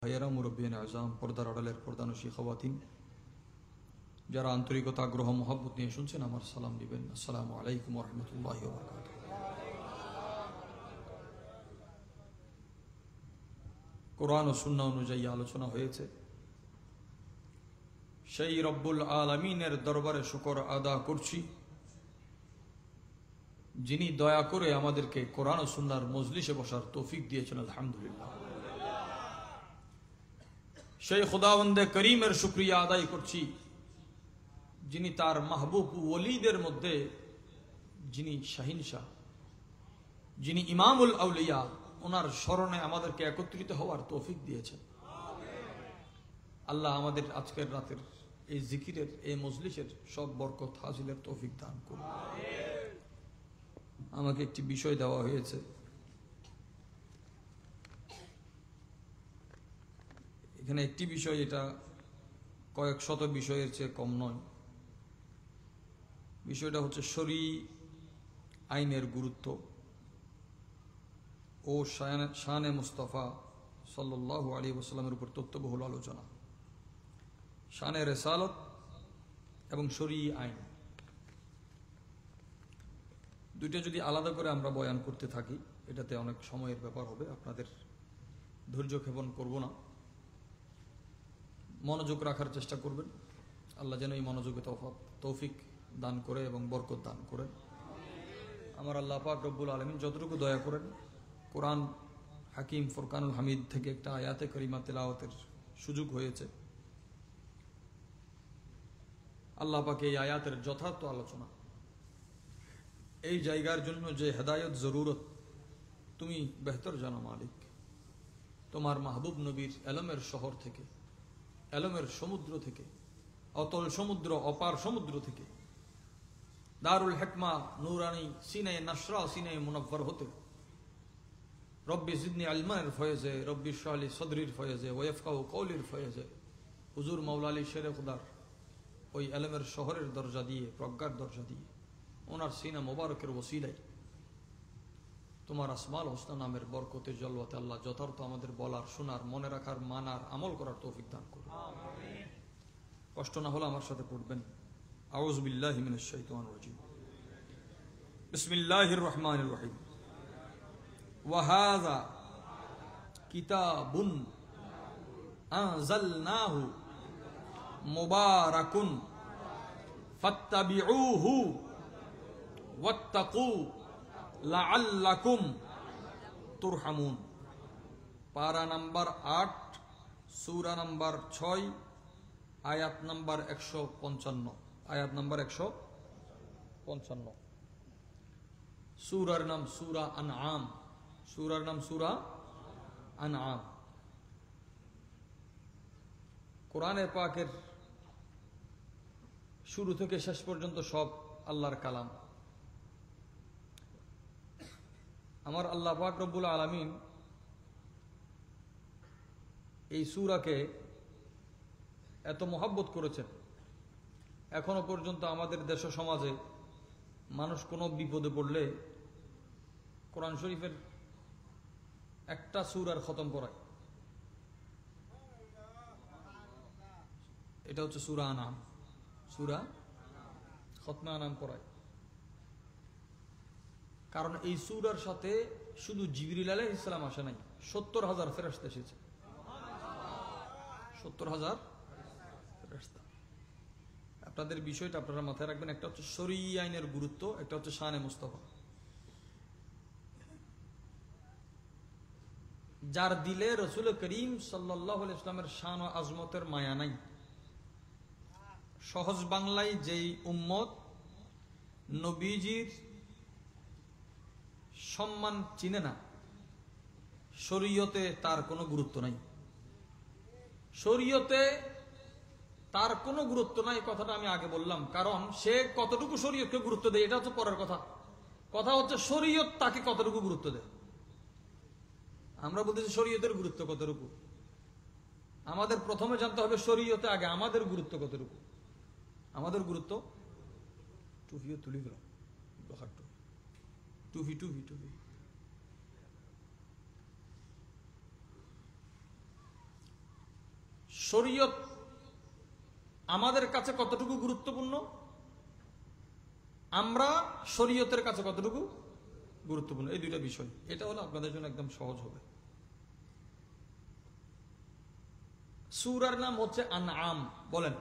ভাইয়েরা, মুরব্বিয়ান আজম, পর্দার আড়ালের পর্দানশী খাওয়াতিন, যারা আন্তরিকতা, আগ্রহ, মহব্বত নিয়ে শুনছেন, আমার সালাম দিবেন। আসসালামু আলাইকুম ওয়া রাহমাতুল্লাহি ওয়া বারাকাতুহু। কোরআন ও সুন্নাহ অনুযায়ী আলোচনা হয়েছে। সেই রব্বুল আলামিনের দরবারে শুকর আদা করছি, যিনি দয়া করে আমাদেরকে কোরআন ও সুন্নাহর মজলিসে বসার তৌফিক দিয়েছেন। আলহামদুলিল্লাহ। সেই খোদাবন্দে করিমের শুকরিয়া আদায় করছি, যিনি তার মাহবুব ওলিদের মধ্যে যিনি শাহিনশাহ, যিনি ইমামুল আউলিয়া, ওনার স্মরণে আমাদেরকে একত্রিত হওয়ার তৌফিক দিয়েছেন। আল্লাহ আমাদের আজকের রাতের এই জিকিরের, এই মজলিসের সব বরকত হাসিলের তৌফিক দান করুন। আমাকে একটি বিষয় দেওয়া হয়েছে, এখানে একটি বিষয়, এটা কয়েক শত বিষয়ের চেয়ে কম নয়। বিষয়টা হচ্ছে শরী আইনের গুরুত্ব ও শানে মুস্তাফা সাল্লাল্লাহু আলাইহি ওয়াসাল্লামের উপর তত্ত্ববহুল আলোচনা। শানে রিসালাত এবং শরী আইন, দুইটা যদি আলাদা করে আমরা বয়ান করতে থাকি, এটাতে অনেক সময়ের ব্যাপার হবে। আপনাদের ধৈর্য ক্ষেপণ করব না, মনোযোগ রাখার চেষ্টা করবেন। আল্লাহ যেন এই মনোযোগে তৌফিক দান করে এবং বরকত দান করেন। আমার আল্লাহ পাক রব্বুল আলামিন যতটুকু দয়া করেন, কোরআন হাকিম ফুরকানুল হামিদ থেকে একটা আয়াতে করিমা তেলাওয়াতের সুযোগ হয়েছে। আল্লাহ পাক এই আয়াতের যথার্থ আলোচনা, এই জায়গার জন্য যে হেদায়ত জরুরত, তুমি বেহতর জানো মালিক। তোমার মাহবুব নবীর এলমের শহর থেকে, এলমের সমুদ্র থেকে, অতল সমুদ্র, অপার সমুদ্র থেকে, দারুল হিকমা নূরানি সিনায়ে নাসরা, সিনায়ে মুনাব্বর হতে রব্বি জিদনি ইলমানের ফয়েজে, রব্বি ইশরাহ লি সদরির ফয়েজে, ওয়া ইয়াফকাহু কওলির ফয়েজে, হুজুর মাওলা আলী শেরে খুদার ওই এলমের শহরের দরজা দিয়ে, প্রজ্ঞার দরজা দিয়ে, ওনার সিনা মোবারকের ওসিলায় তোমার আসমাল হোসনা নামের বরকতে জলওয়াতে আল্লাহ যথার্থ আমাদের বলার, শোনার, মনে রাখার, মানার, আমল করার তৌফিক দান করুন। কষ্ট না হলে আমার সাথে পড়বেন। আউযু বিল্লাহি মিনাশ শাইতানির রাজিম। বিসমিল্লাহির রহমানির রহিম। ওয়া হাযা কিতাবুন আনজালনাহু মুবারাকুন ফাত্তাবিউহু ওয়াত্তাকু লাআল্লাকুম তুরহামুন। পারা নাম্বার 8, সূরা নাম্বার 6, আয়াত নাম্বার 155। আয়াত নাম্বার 155। সূরার নাম সূরা আনআম। সূরার নাম সূরা আনআম। কোরআনে পাকের শুরু থেকে শেষ পর্যন্ত সব আল্লাহর কালাম। আমার আল্লাহ পাক রব্বুল আলামিন এই সূরাকে এত মহব্বত করেছেন, এখনো পর্যন্ত আমাদের দেশ সমাজে মানুষ কোনো বিপদে পড়লে কোরআন শরীফের একটা সূরার খতম করায়। এটা হচ্ছে সূরা আনাম। সূরা খতমে আনাম করায়, কারণ এই সূরার সাথে শুধু জিবরিল আলাইহিস সালাম আসে নাই, 70,000 ফেরেশতা এসেছে। 70,000 ফেরেশতা। আপনাদের বিষয়টা আপনারা মাথায় রাখবেন, একটা হচ্ছে শরী আইনের গুরুত্ব, একটা হচ্ছে শানে মুস্তাফা। যার দিলে রাসূল করিম সাল্লাল্লাহু আলাইহি ওয়াসাল্লামের শান ও আজমতের মায়া নাই, সহজ বাংলায় যেই উম্মত নবীজির সম্মান চিনে না, শরীয়তে তার কোনো গুরুত্ব নাই। শরীয়তে তার কোনো গুরুত্ব নাই, কথাটা আমি আগে বললাম। কারণ সে কতটুকু শরীয়তকে গুরুত্ব দেয় এটা হচ্ছে পরের কথা। কথা হচ্ছে শরীয়ত তাকে কতটুকু গুরুত্ব দেয়। আমরা বলতেছি শরীয়তের গুরুত্ব কতটুকু। আমাদের প্রথমে জানতে হবে শরীয়তে আগে আমাদের গুরুত্ব কতটুকু। আমাদের গুরুত্ব, টুপিও তুলি গেল, টুপি টুপি টুপি শরীয়ত আমাদের কাছে কতটুকু গুরুত্বপূর্ণ, আমরা শরীয়তের কাছে কতটুকু গুরুত্বপূর্ণ, এই দুইটা বিষয়। এটা হলো আপনাদের জন্য একদম সহজ হবে। সূরার নাম হচ্ছে আনআম। বলেন,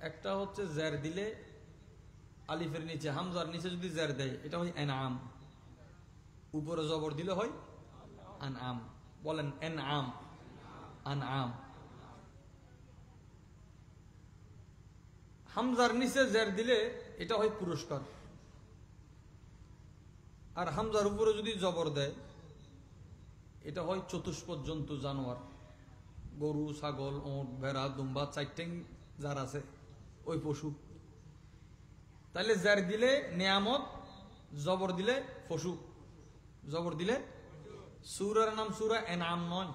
একটা হচ্ছে জের দিলে আলিফের নিচে, হামজার নিচে যদি জের দেয় এটা হয় আনআম, উপরে জবর দিলে হয় আনআম। বলেন আনআম, আনআম। হামজার নিচে জের দিলে এটা হয় পুরস্কার, আর হামজার উপরে যদি জবর দেয় এটা হয় চতুষ্পদ জন্তু, জানোয়ার, গরু, ছাগল, ওঁট, ভেড়া, দুম্বা, চারটেং যার আছে ওই পশু। তাহলে জের দিলে নেয়ামত, জবর দিলে পশু, জবর দিলে। সূরার নাম সূরা আনআম নয়,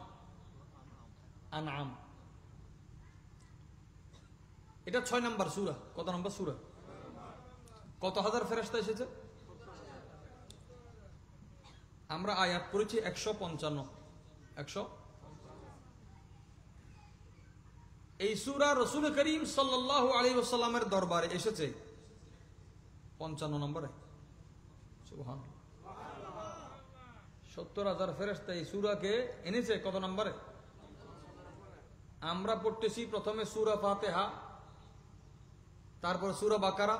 আনআম। এটা 6 নম্বর সূরা। কত নম্বর সূরা? কত হাজার ফেরেশতা এসেছে? আমরা আয়াত পড়েছি 155। 100। এই সূরা রাসূল করিম সাল্লাল্লাহু আলাইহি ওয়াসাল্লামের দরবারে এসেছে 55 নম্বরে। সুবহানাল্লাহ। 70,000 ফেরেশতা এই সূরাকে এনেছে কত নম্বরে? আমরা পড়তেছি প্রথমে সূরা ফাতিহা, তারপর সূরা বাকারা,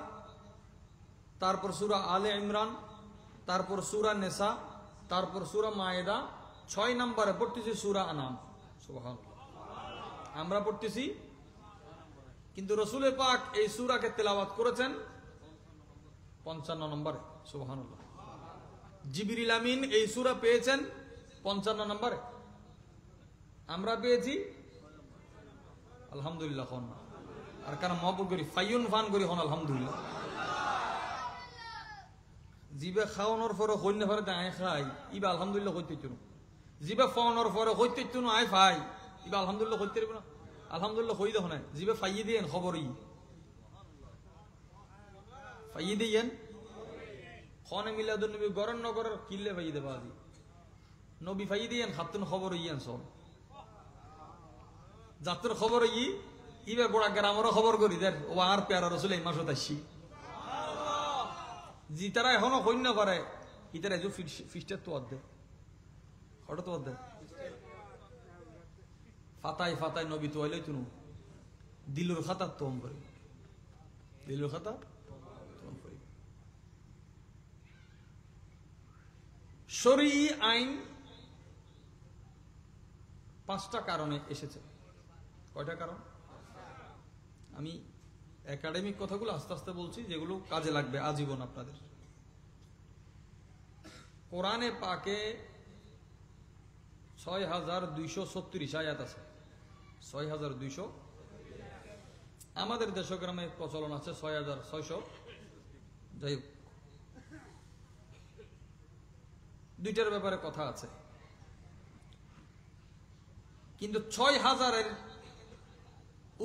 তারপর সূরা আলে ইমরান, তারপর সূরা নিসা, তারপর সূরা মায়েদা, 6 নম্বরে পড়তেছি সূরা আনাম। সুবহানাল্লাহ। আমরা পড়তেছি, কিন্তু রাসূল পাক এই সূরাকে তেলাওয়াত করেছেন 55 নম্বরে। সুবহানাল্লাহ। জিবরিল আমিন এই সূরা পেয়েছেন 55 নম্বরে, আমরা পেয়েছি আলহামদুলিল্লাহ। হন আর কারণ মহব্বত করি, ফাইয়ুন ফান করি, হন আলহামদুলিল্লাহ। জিবে খাওয়ানোর পরে হইন না পারে আয় খাই, ইবা আলহামদুলিল্লাহ হইতে না। জিবে ফাওয়ানোর পরে হইতে না আয় ফাই, ইবা আলহামদুলিল্লাহ হইতে না। আলহামদুলিল্লাহ হই দেখো না, জিবে ফাইয়ে দিয়েন খবরই, ফাইয়ে দিয়েন। খনে মিলাদুন নবী গরন নগরের কিল্লে ফাইয়ে দেবা আজি নবী ফাইয়ে দিয়েন, খাতুন খবর ইয়েন সব যাত্র খবর ইবে গোড়া গ্রামেরও খবর করি দেন। ও আর পেয়ারা রসুল এই মাসত আসছি, জি তারা এখনো কন্যা করে ইতারা যে ফিস্টের তো অর্ধে হঠাৎ অর্ধে ফাতায় ফাতায় নবী তো হইলেই তুনু দিলুর খাতা তোম করি, দিলুর খাতা তোম করি। শরঈ আইন 5টা কারণে এসেছে। কয়টা কারণ? আমি একাডেমিক কথাগুলো আস্তে আস্তে বলছি, যেগুলো কাজে লাগবে আজীবন আপনাদের। কোরআনে পাকে 6236 আয়াত আছে। 6200। আমাদের দেশগ্রামে প্রচলন আছে 6600। যাই হোক, দুইটার ব্যাপারে কথা আছে, কিন্তু 6000-এর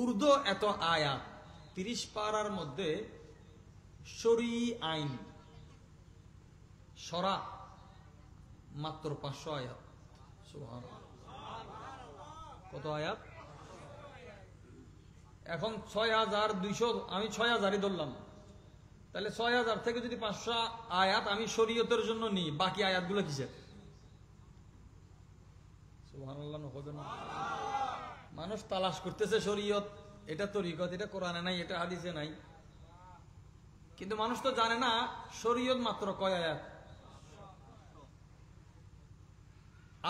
ঊর্ধ্ব এত আয়াত, 30 পারার মধ্যে শরঈ আইন সরা মাত্র 500 আয়াত। সুবহানাল্লাহ। কত আয়াত? এখন 6200, আমি 6000-ই ধরলাম, তাহলে 6000 থেকে যদি 500 আয়াত আমি শরীয়তের জন্য নিই, বাকি আয়াতগুলো কিসের? সুবহানাল্লাহ। হবে না? মানুষ তালাশ করতেছে শরীয়ত, এটা তরিকত, এটা কোরআনে নাই, এটা হাদিসে নাই, কিন্তু মানুষ তো জানে না শরীয়ত মাত্র কয় আয়াত।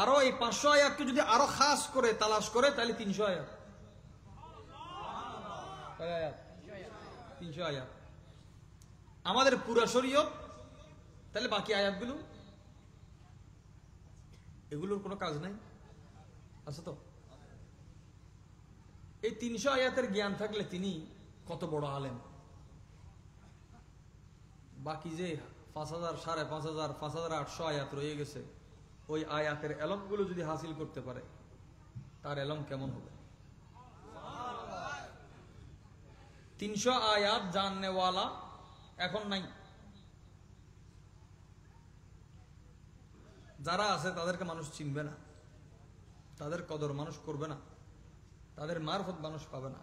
আরো এই 500 আয়াতকে যদি আরো খাস করে তালাশ করে তাহলে 300 আয়াত। কয় আয়াত? 300 আয়াত আমাদের পুরা শরীয়ত। তাহলে বাকি আয়াতগুলো, এগুলোর কোনো কাজ নাই, আছে তো? এই 300 আয়াতের জ্ঞান থাকলে তিনি কত বড় আলেম। বাকি যে 5000, 5500, 5800 আয়াত রয়ে গেছে, ওই আয়াতের এলমগুলো যদি হাসিল করতে পারে তার এলম কেমন হবে? 300 আয়াত জাননেওয়ালা এখন নাই। যারা আছে তাদেরকে মানুষ চিনবে না। তাদের কদর মানুষ করবে না, তাদের মারফত মানুষ পাবে না।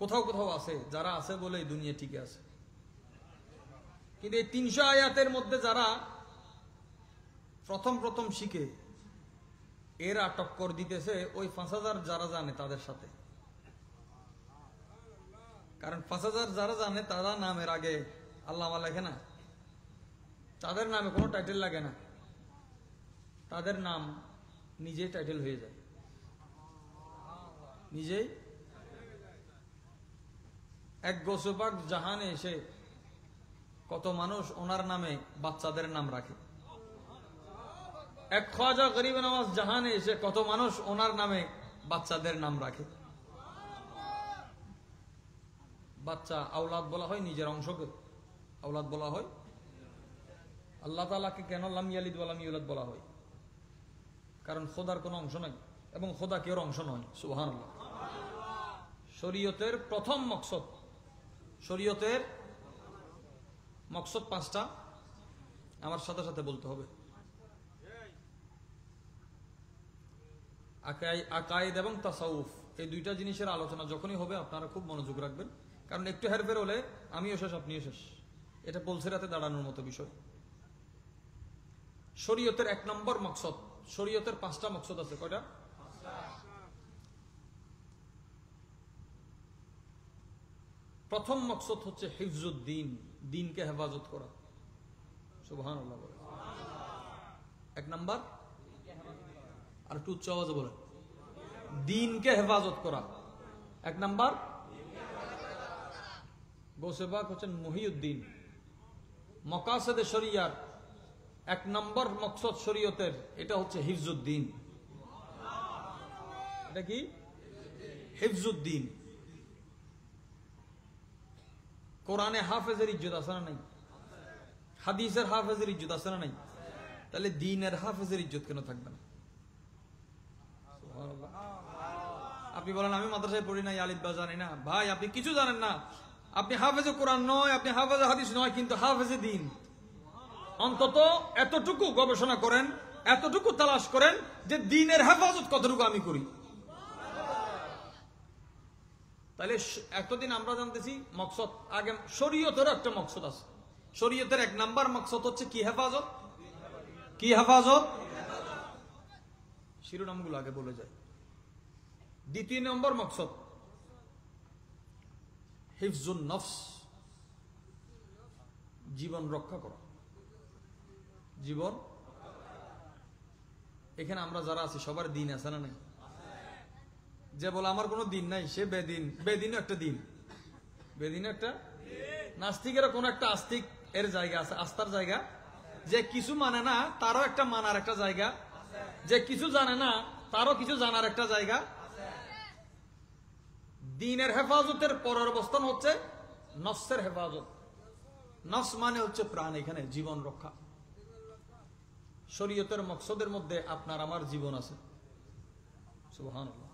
কোথাও কোথাও আছে, যারা আছে বলে এই দুনিয়া টিকে আছে। কিন্তু এই 300 আয়াতের মধ্যে যারা প্রথম প্রথম শিখে, এরা টক্কর দিতেছে ওই 5000 যারা জানে তাদের সাথে। কারণ 5000 যারা জানে তারা নামের আগে আল্লামা লেখে না, তাদের নামে কোনো টাইটেল লাগে না, তাদের নাম নিজেই টাইটেল হয়ে যায়, নিজেই। এক গোসবাক জাহানে এসে কত মানুষ ওনার নামে বাচ্চাদের নাম রাখে। এক খ্বাজা গরিব নওয়াজ জাহানে এসে কত মানুষ ওনার নামে বাচ্চাদের নাম রাখে। বাচ্চা আওলাদ বলা হয়, নিজের অংশকে আওলাদ বলা হয়। আল্লাহ তাআলাকে কেন লাম ইয়ালিদ ওয়া লাম ইউলাদ বলা হয়? কারণ খোদার কোনো অংশ নাই এবং খোদা কেউ অংশ নয়। সুবহানাল্লাহ। শরীয়তের প্রথম মকসদ, শরীয়তের মকসদ 5টা, আমার সাথে সাথে বলতে হবে। আকায়েদ এবং তাসাউফ, এই দুইটা জিনিসের আলোচনা যখনই হবে আপনারা খুব মনোযোগ রাখবেন, কারণ একটু হেরফের হলে আমিও শেষ আপনিও শেষ। এটা পলসে রাতে দাঁড়ানোর মতো বিষয়। শরীয়তের 1 নম্বর মকসদ, শরীয়তের 5টা মকসদ আছে। কয়টা? প্রথম মকসদ হচ্ছে হিফজুদ্দিন, দিনকে হেফাজত করা। সুবহানাল্লাহ বলে 1 নম্বর। আর একটু উচ্চ আওয়াজে বলেন, দিনকে হেফাজত করা 1 নম্বর। গোসেবাক হচ্ছেন মহিউদ্দিন। মকাসেদে শরিয়ার 1 নম্বর মকসদ শরীয়তের, এটা হচ্ছে হিফজুদ্দিন। এটা কি? হিফজুদ্দিন। কোরআনে হাফেজের ইজ্জত আছে না নাই? হাদিসের হাফেজের ইজ্জত আছে না নাই? তাহলে দ্বীনের হাফেজের ইজ্জত কেন থাকবে না? আপনি বলেন আমি মাদ্রাসায় পড়ি নাই, আলিফ বা জানি না। ভাই, আপনি কিছু জানেন না। আপনি হাফেজে কোরআন নয়, আপনি হাফেজে হাদিস নয়, কিন্তু হাফেজে দ্বীন। অন্তত এতটুকু গবেষণা করেন, এতটুকু তালাশ করেন যে দ্বীনের হেফাজত কতটুকু আমি করি। তাহলে এতদিন আমরা জানতেছি মকসদ, আগে শরীয়তের একটা মকসদ আছে। শরীয়তের 1 নাম্বার মকসদ হচ্ছে কি? হেফাজত। কি হেফাজত? শিরোনামগুলো আগে বলে যায়। 2 নম্বর মকসদ হিফজুন নফস, জীবন রক্ষা করা। জীবন, এখানে আমরা যারা আছি সবার দিন আছে না নাই? যে বলে আমার কোনো দিন নাই সে বেদিন। বেদিনও একটা দিন, বেদিনও একটা। নাস্তিকেরও কোন একটা আস্তিক এর জায়গা আছে, আস্থার জায়গা। যে কিছু মানে না তারও একটা মানার একটা জায়গা, যে কিছু জানে না তারও কিছু জানার একটা জায়গা। দ্বীনের হেফাজতের পরের অবস্থান হচ্ছে নফসের হেফাজত। নফস মানে হচ্ছে প্রাণ, এখানে জীবন রক্ষা। শরীয়তের মকসদের মধ্যে আপনার আমার জীবন আছে। সুবহানাল্লাহ।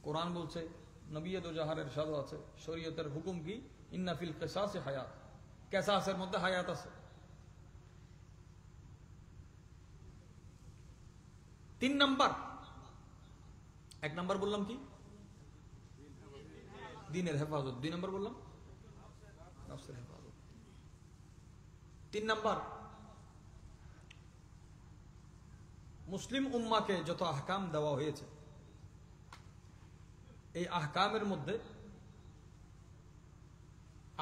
কোরআন বলছে, নবী দো জাহারের সাদ আছে, শরীয়তের হুকুম কি? ইন্না ফিল কিসাসে হায়াত, কিসাসের মধ্যে হায়াত আছে। 3 নাম্বার, 1 নাম্বার বললাম কি? দ্বীনের হেফাজত। 2 নাম্বার বললাম নফসের হেফাজত। 3 নাম্বার, মুসলিম উম্মাকে যত আহকাম দেওয়া হয়েছে, এই আহকামের মধ্যে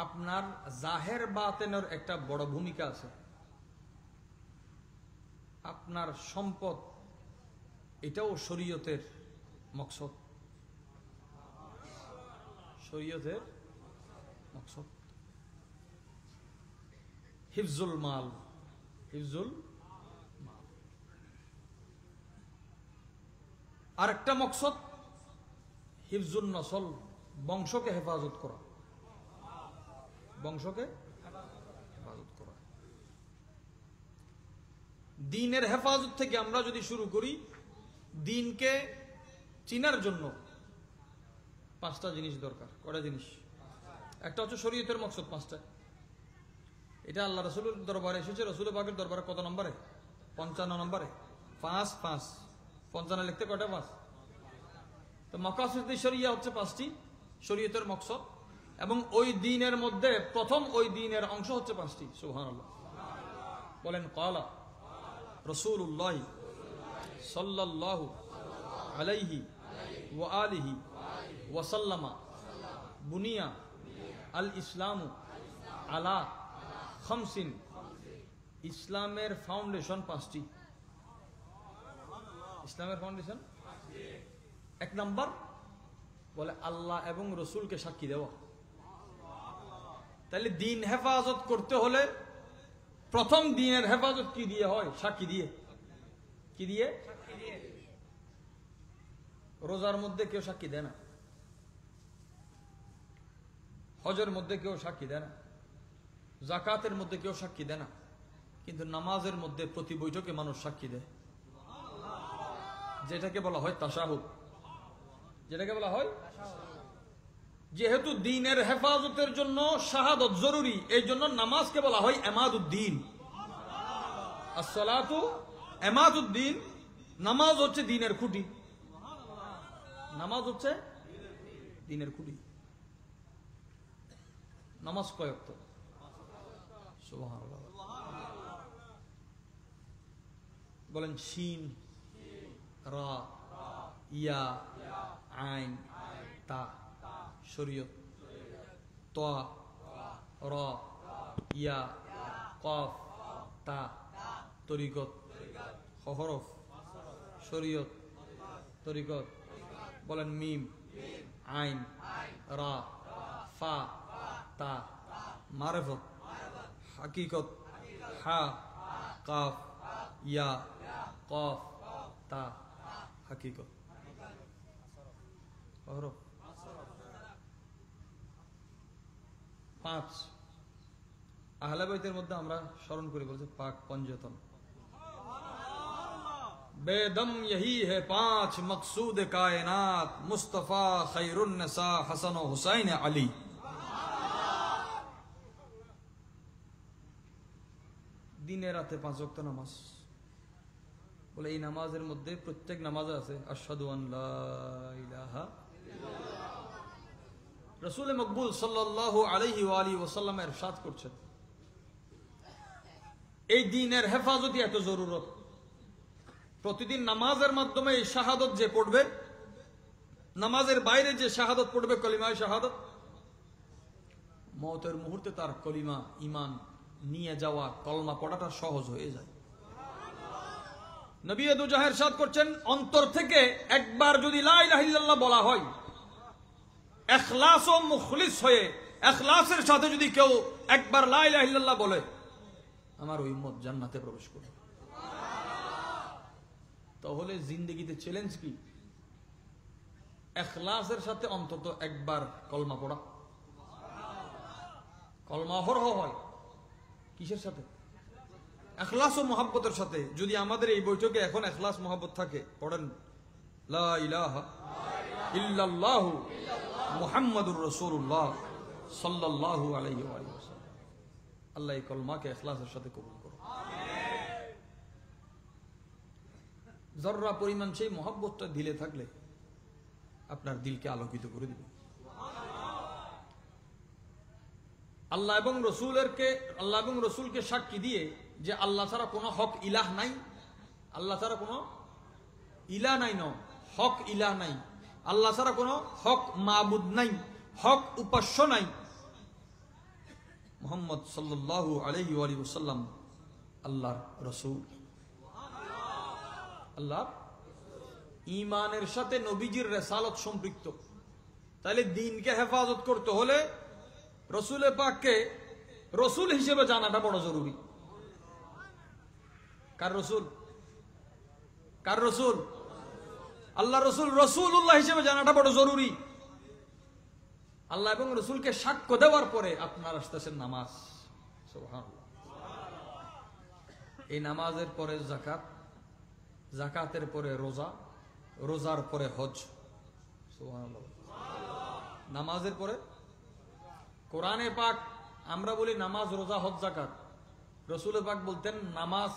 আপনার জাহের বাতেনের একটা বড় ভূমিকা আছে। আপনার সম্পদ, এটাও শরীয়তের মকসদ। শরীয়তের মকসদ হিফজুল মাল, হিফজুল মাল। আরেকটা মকসদ হিফজুল নসল, বংশকে হেফাজত করা। বংশকে হেফাজত করা। দ্বীনের হেফাজত থেকে আমরা যদি শুরু করি, দ্বীনকে চিনার জন্য 5টা জিনিস দরকার। কয়টা জিনিস? একটা হচ্ছে শরীয়তের মকসদ 5টা। এটা আল্লাহ রাসূলের দরবারে এসেছে। রাসূল পাকের দরবারে কত নম্বরে? 55 নম্বরে। পাঁচ পাঁচ, পঞ্চান্ন লিখতে কয়টা পাঁচ? তো মাকাসিদ শরিয়া হচ্ছে পাঁচটি শরীয়তের মকসদ, এবং ওই দ্বীনের মধ্যে প্রথম ওই দ্বীনের অংশ হচ্ছে পাঁচটি। সুবহানাল্লাহ। বলেন ক্বালা রাসূলুল্লাহ সাল্লাল্লাহু আলাইহি ওয়া আলিহি ওয়া সাল্লামা বুনিয়া আল ইসলামু আলা খামসিন। ইসলামের ফাউন্ডেশন পাঁচটি। ইসলামের ফাউন্ডেশন এক নাম্বার বলে আল্লাহ এবং রসুলকে সাক্ষী দেওয়া। তাহলে দিন হেফাজত করতে হলে প্রথম দিনের হেফাজত কি দিয়ে হয়? সাক্ষী দিয়ে। কি দিয়ে? রোজার মধ্যে কেউ সাক্ষী দেয় না, হজের মধ্যে কেউ সাক্ষী দেয় না, জাকাতের মধ্যে কেউ সাক্ষী দেয় না, কিন্তু নামাজের মধ্যে প্রতি বৈঠকে মানুষ সাক্ষী দেয়, যেটাকে বলা হয় তাশাহুদ। যেটাকে বলা হয়, যেহেতু দ্বীনের হেফাজতের জন্য শাহাদত জরুরি, এই জন্য নামাজকে বলা হয় এমাদুদ্দিন। আসসালাতু এমাদুদ্দিন। নামাজ হচ্ছে দ্বীনের খুঁটি। নামাজ হচ্ছে দ্বীনের খুঁটি। নামাজ কয় ওয়াক্ত? সুবহানাল্লাহ। বলেন শিন, রা, ইয়া, আইন, তা শরীয়ত, তা, রা, ইয়া, কফ, তা তরিকত, হরফ শরীয়ত তরিকত। বলেন মিম, আইন, রা, ফা, তা মারিফত, হাকিকত, হা, কাফ, ইয়া, কফ, তা হাকিকত, হরফ। পাঁচ। আহলে বাইতের মধ্যে আমরা স্মরণ করি, বলছে পাক পঞ্জতন। बेदम यही है पांच मकसूद कायनात, मुस्तफा खैरुन्नसा हसन व हुसैन अली। দিনে রাতে পাঁচ ওয়াক্ত নামাজ। বলে এই নামাজের মধ্যে প্রত্যেক নামাজে আছে আশহাদু আন লা ইলাহা ইল্লাল্লাহ। রাসূল মকবুল সাল্লাল্লাহু আলাইহি ওয়া আলিহি ওয়াসাল্লাম ইরশাদ করছেন, এই দ্বীনের হেফাজতে এত জরুরত। প্রতিদিন নামাজের মাধ্যমে এই শাহাদত যে পড়বে, নামাজের বাইরে যে শাহাদত পড়বে, কলিমায়ে শাহাদত, মওতের মুহূর্তে তার কলিমা ঈমান নিয়ে যাওয়া, কলমা পড়াটা সহজ হয়ে যায়। নবী দু জাহের ইরশাদ করছেন, অন্তর থেকে একবার যদি লা ইলাহা ইল্লাল্লাহ বলা হয়, ইখলাস ও মুখলিস হয়ে ইখলাসের সাথে যদি কেউ একবার লা ইলাহা ইল্লাল্লাহ বলে, আমার ওই উম্মত জান্নাতে প্রবেশ করবে। তাহলে জিন্দেগিতে চ্যালেঞ্জ কি? ইখলাসের সাথে অন্তত একবার কলমা পড়া। কলমা অহরহ হয় কিসের সাথে? ইখলাস ও মুহাব্বতের সাথে। যদি আমাদের এই বৈঠকে এখন ইখলাস মুহাব্বত থাকে, পড়েন লা ইলাহা ইল্লাল্লাহু মুহাম্মাদুর রাসূলুল্লাহ সাল্লাল্লাহু আলাইহি ওয়াসাল্লাম। আল্লাহ এই কলমাকে ইখলাসের সাথে কবুল করুন। জররা পরিমাণ সেই মহব্বতটা দিলে থাকলে আপনার দিলকে আলোকিত করে দিবে। আল্লাহ এবং রসুলকে সাক্ষী দিয়ে যে আল্লাহ ছাড়া কোনো হক ইলাহ নাই, আল্লাহ ছাড়া কোনো ইলাহ নাই, হক ইলাহ নাই, আল্লাহ ছাড়া কোনো হক মাবুদ নাই, হক উপাস্য নাই। মুহাম্মদ সাল্লাল্লাহু আলাইহি ওয়াসাল্লাম আল্লাহর রসুল। আল্লাহ ঈমানের সাথে নবীজির রিসালাত সম্পৃক্ত। তাহলে দ্বীনকে হেফাজত করতে হলে রসুল পাককে রসুল হিসেবে জানাটা বড় জরুরি। কার রসুল? কার রসুল? আল্লাহ রসুল। রসুল্লাহ হিসেবে জানাটা বড় জরুরি। আল্লাহ এবং রসুলকে সাক্ষ্য দেওয়ার পরে আপনার আসতেছেন নামাজ। সুবহানাল্লাহ। এই নামাজের পরে যাকাত, যাকাতের পরে রোজা, রোজার পরে হজ। সুবহানাল্লাহ। নামাজের পরে কোরআনে পাক আমরা বলি নামাজ, রোজা, হজ, যাকাত। রসুল পাক বলতেন নামাজ,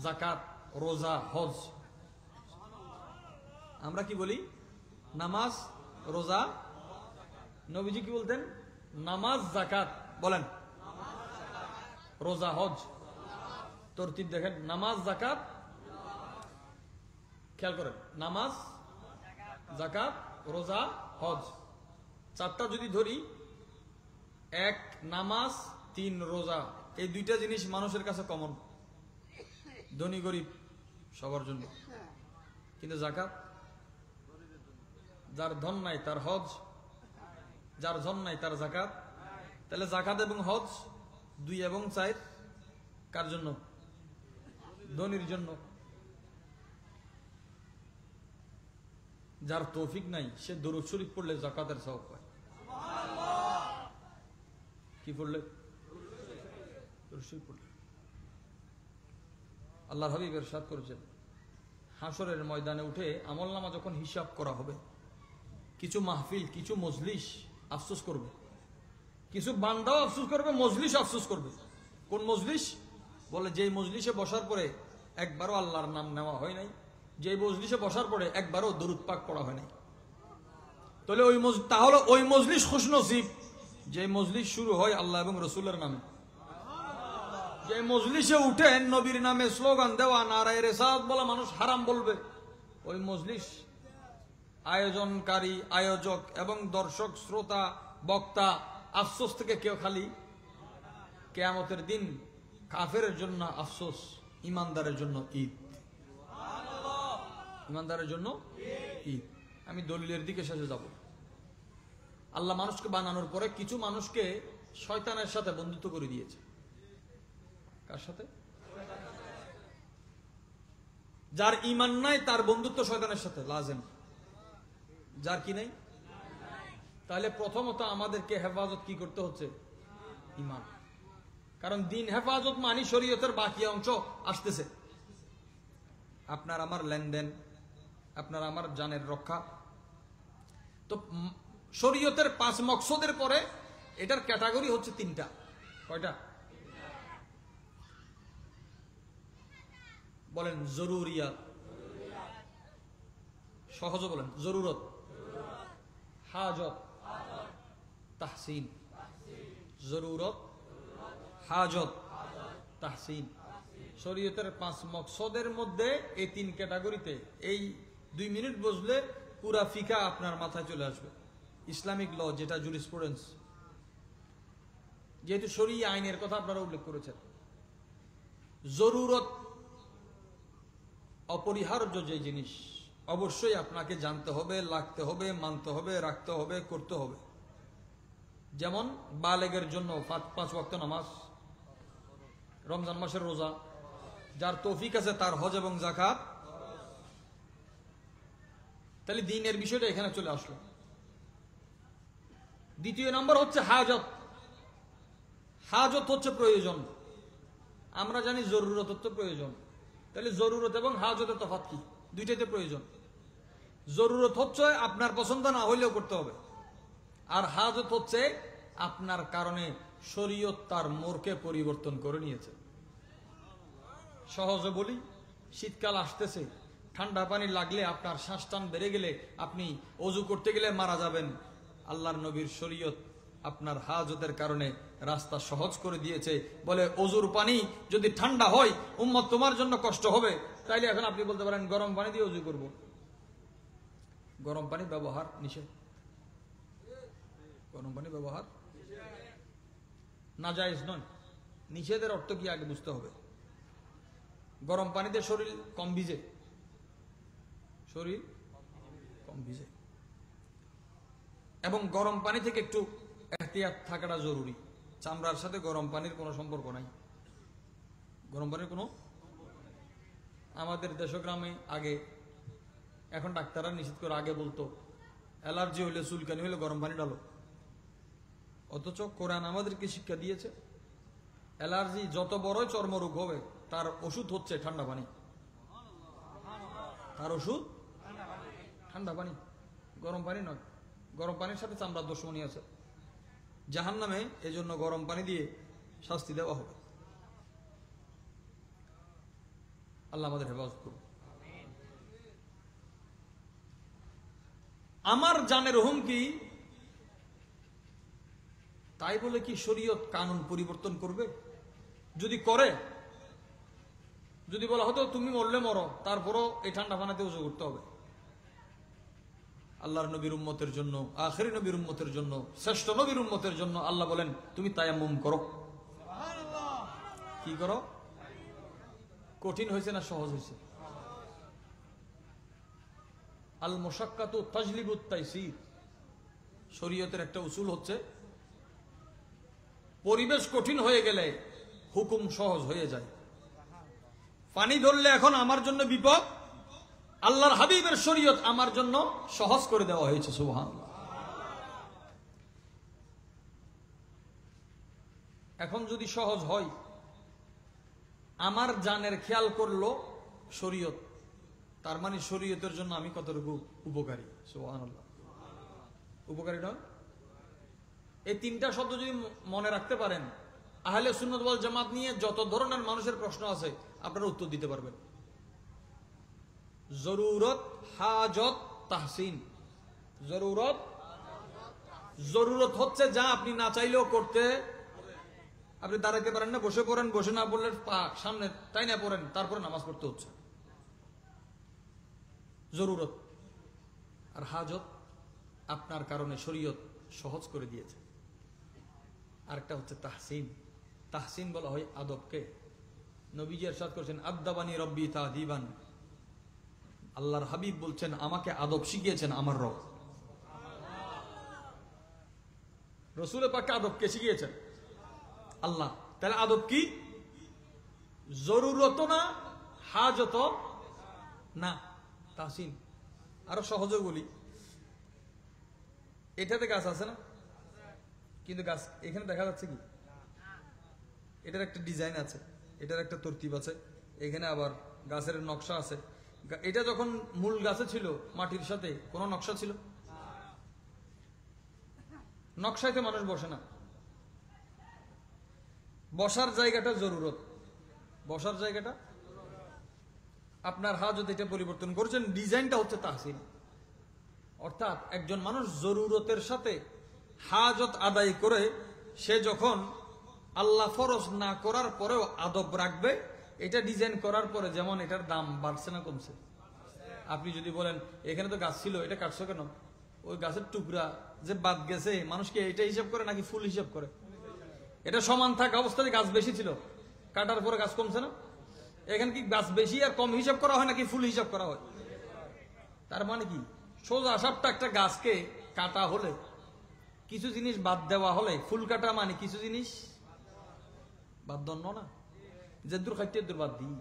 যাকাত, রোজা, হজ আমরা কি বলি? নামাজ, রোজা। নবীজি কি বলতেন? নামাজ, যাকাত। বলেন, রোজা, হজ। তরতিব দেখেন, নামাজ, যাকাত। খেয়াল করেন, নামাজ, যাকাত, রোজা, হজ। চারটা যদি ধরি, 1 নামাজ, 3 রোজা। এই দুইটা জিনিস মানুষের কাছে কমন, ধনী গরিব সবার জন্য। কিন্তু যাকাত, যার ধন নাই তার হজ, যার ধন নাই তার যাকাত। তাহলে যাকাত এবং হজ 2 এবং 4 কার জন্য? ধনীর জন্য। যার তৌফিক নাই সে দরুদ শরীফ পড়লে যাকাতের সওয়াব পায়। কি পড়লে? দরুদ শরীফ পড়লে। আল্লাহর হাবিব ইরশাদ করেছেন, হাসরের ময়দানে উঠে আমলনামা যখন হিসাব করা হবে, কিছু মাহফিল, কিছু মজলিস আফসোস করবে, কিছু বান্দাও আফসোস করবে, মজলিস আফসোস করবে। কোন মজলিস? বলে যেই মজলিসে বসার পরে একবারও আল্লাহর নাম নেওয়া হয় নাই, যে মজলিসে বসার পরে একবারও দরুদ পাক পড়া হয় নাই। তাহলে ওই মজলিস খুশনসিব যে মজলিস শুরু হয় আল্লাহ এবং রসুলের নামে। যে মজলিসে উঠে নবীর নামে স্লোগান দেওয়া, নারায়ে রিসালাত বলা মানুষ হারাম বলবে, ওই মজলিস আয়োজনকারী, আয়োজক এবং দর্শক, শ্রোতা, বক্তা আফসোস থেকে কেউ খালি। কিয়ামতের দিন কাফেরের জন্য আফসোস, ইমানদারের জন্য ঈদ। ইমানদারের জন্য ঈদ। আমি দলিলের দিকে শেষে যাব। আল্লাহ মানুষকে বানানোর পরে কিছু মানুষকে শয়তানের সাথে বন্ধুত্ব করে দিয়েছে। কার সাথে? যার ঈমান নাই তার বন্ধুত্ব শয়তানের সাথে লাজেম। যার কি নাই? তাহলে প্রথমত আমাদেরকে হেফাজত কি করতে হচ্ছে? ঈমান। কারণ দিন হেফাজত মানি শরীয়তের বাকি অংশ আসতেছে। আপনার আমার লেনদেন, আপনার আমার জানের রক্ষা। তো শরীয়তের 5 মকসদের পরে এটার ক্যাটাগরি হচ্ছে 3টা। কয়টা? বলেন জরুরিয়াত। সহজ বলেন, জরুরত, হাজত, তাহসিন। জরুরত, হাজত, তাহসিন। শরীয়তের 5 মকসদের মধ্যে এই 3 ক্যাটাগরিতে এই 2 মিনিট বসলে পুরা ফিকা আপনার মাথায় চলে আসবে। ইসলামিক ল, যেটা জুরিসপ্রুডেন্স, যেহেতু শরীয়ত আইনের কথা আপনারা উল্লেখ করেছেন। জরুরত অপরিহার্য যে জিনিস, অবশ্যই আপনাকে জানতে হবে, লাগতে হবে, মানতে হবে, রাখতে হবে, করতে হবে। যেমন বালেগের জন্য 5 ওয়াক্ত নামাজ, রমজান মাসের রোজা, যার তৌফিক আছে তার হজ এবং যাকাত। তাহলে দ্বীনের বিষয়টা এখানে চলে আসলো। দ্বিতীয় নম্বর হচ্ছে হাজত। হাজত হচ্ছে প্রয়োজন। আমরা জানি জরুরত হচ্ছে প্রয়োজন। তাহলে জরুরত এবং হাজতের তফাৎ কি? দুইটাতে প্রয়োজন। জরুরত হচ্ছে আপনার পছন্দ না হইলেও করতে হবে, আর হাজত হচ্ছে আপনার কারণে শরীয়ত তার মোড়কে পরিবর্তন করে নিয়েছে। সহজে বলি, শীতকাল আসতেছে, ঠান্ডা পানি লাগলে আপনার শ্বাস টান বেড়ে গেলে আপনি অজু করতে গেলে মারা যাবেন। আল্লাহর নবীর শরীয়ত আপনার হাজতের কারণে রাস্তা সহজ করে দিয়েছে। বলে অজুর পানি যদি ঠান্ডা হয় উম্মত তোমার জন্য কষ্ট হবে, তাইলে এখন আপনি বলতে পারেন গরম পানি দিয়ে অজু করব। গরম পানি ব্যবহার নিষেধ। গরম পানি ব্যবহার নাজায়েজ নয়। নিষেধের অর্থ কি আগে বুঝতে হবে। গরম পানিতে শরীর কম ভিজে, শরীর কম ভিজে, এবং গরম পানি থেকে একটু এহতিয়াত থাকাটা জরুরি। চামড়ার সাথে গরম পানির কোনো সম্পর্ক নাই। গরম পানির কোনো, আমাদের দেশগ্রামে আগে, এখন ডাক্তাররা নিষেধ করে, আগে বলতো অ্যালার্জি হইলে, চুলকানি হইলে গরম পানি ডালো। অথচ কোরআন আমাদেরকে শিক্ষা দিয়েছে অ্যালার্জি যত বড় চর্মরোগ হবে তার ওষুধ হচ্ছে ঠান্ডা পানি। তার ওষুধ ঠান্ডা পানি, গরম পানি নয়। গরম পানির সাথে চামড়ার দুশমনি আছে। জাহান্নামে এজন্য গরম পানি দিয়ে শাস্তি দেওয়া হবে। আল্লাহ আমাদের হেফাজত করুন। আমার জানের হুমকি, তাই বলে কি শরীয়ত কানুন পরিবর্তন করবে? যদি করে, যদি বলা হতো তুমি মরলে মরো, তারপরও এই ঠান্ডা পানিতে উজু করতে হবে, আল্লাহর নবীর উম্মতের জন্য, আখেরি নবীর উম্মতের জন্য, শ্রেষ্ঠ নবীর উম্মতের জন্য আল্লাহ বলেন তুমি তায়াম্মুম করো। কি করো? কঠিন হয়েছে না সহজ হয়েছে? আল মুশাক্কাতু তাজলিবুত তাইসির। শরীয়তের একটা উসুল হচ্ছে পরিবেশ কঠিন হয়ে গেলে হুকুম সহজ হয়ে যায়। পানি ধরলে এখন আমার জন্য বিপদ, আল্লাহর হাবিবের শরীয়ত আমার জন্য সহজ করে দেওয়া হয়েছে। সুবহানাল্লাহ। এখন যদি সহজ হয়, আমার জানের খেয়াল করলো শরীয়ত, তার মানে শরীয়তের জন্য আমি কতটুকু উপকারী। সুবহানাল্লাহ। উপকারী নয়? এই তিনটা শব্দ যদি মনে রাখতে পারেন, আহলে সুন্নাত ওয়াল জামাত নিয়ে যত ধরনের মানুষের প্রশ্ন আছে আপনারা উত্তর দিতে পারবেন। জরুরত, হাজত, তাহসিন। জরুরত, জরুরত হচ্ছে যা আপনি না চাইলেও করতে, আপনি দাঁড়াইতে পারেন না, বসে পড়েন, বসে না পড়লে পা সামনে তাই না পড়েন, তারপরে নামাজ পড়তে হচ্ছে, জরুরত। আর হাজত, আপনার কারণে শরীয়ত সহজ করে দিয়েছে। আরেকটা হচ্ছে তাহসিন। তাহসিন বলা হয় আদবকে। নবীজি ইরশাদ করেছেন আদদাবানি রব্বি তাদিবান। আল্লাহর হাবিব বলছেন আমাকে আদব শিখিয়েছেন আমার রব। রাসূল পাক আদবকে শিখিয়েছেন আল্লাহ। তাহলে আদব কি? জরুরত না, হাজত না, তাহসিন। আরো সহজে বলি, এটাতে গাছ আছে না, কিন্তু গাছ এখানে দেখা যাচ্ছে কি? এটার একটা ডিজাইন আছে, এটার একটা তরতিব আছে, এখানে আবার গাছের নকশা আছে। এটা যখন মূল গাছে ছিল মাটির সাথে কোনো নকশা ছিল? নকশাইতে মানুষ বসে না। বসার জায়গাটা জরুরত, বসার জায়গাটা আপনার হাজত, এটা পরিবর্তন করেছেন, ডিজাইনটা হচ্ছে তাহসিন। অর্থাৎ একজন মানুষ জরুরতের সাথে হাজত আদায় করে সে যখন আল্লাহ ফরজ না করার পরেও আদব রাখবে, এটা ডিজাইন করার পরে যেমন এটার দাম বাড়ছে না কমছে? আপনি যদি বলেন এখানে তো গাছ ছিল, এটা কাটছো কেন? ওই গাছের টুকরা যে বাদ গেছে, মানুষকে এটা হিসাব করে নাকি ফুল হিসাব করে? এটা সমান থাকা অবস্থায় গাছ বেশি ছিল, কাটার পরে গাছ কমছে না? এখানে কি গাছ বেশি আর কম হিসাব করা হয় নাকি ফুল হিসাব করা হয়? তার মানে কি, সোজা সাপটা একটা গাছকে কাটা হলে, কিছু জিনিস বাদ দেওয়া হলে, ফুল কাটা মানে কিছু জিনিস বাদ দন্ন না, যে দূর খাইতে দূর বাদ দিই।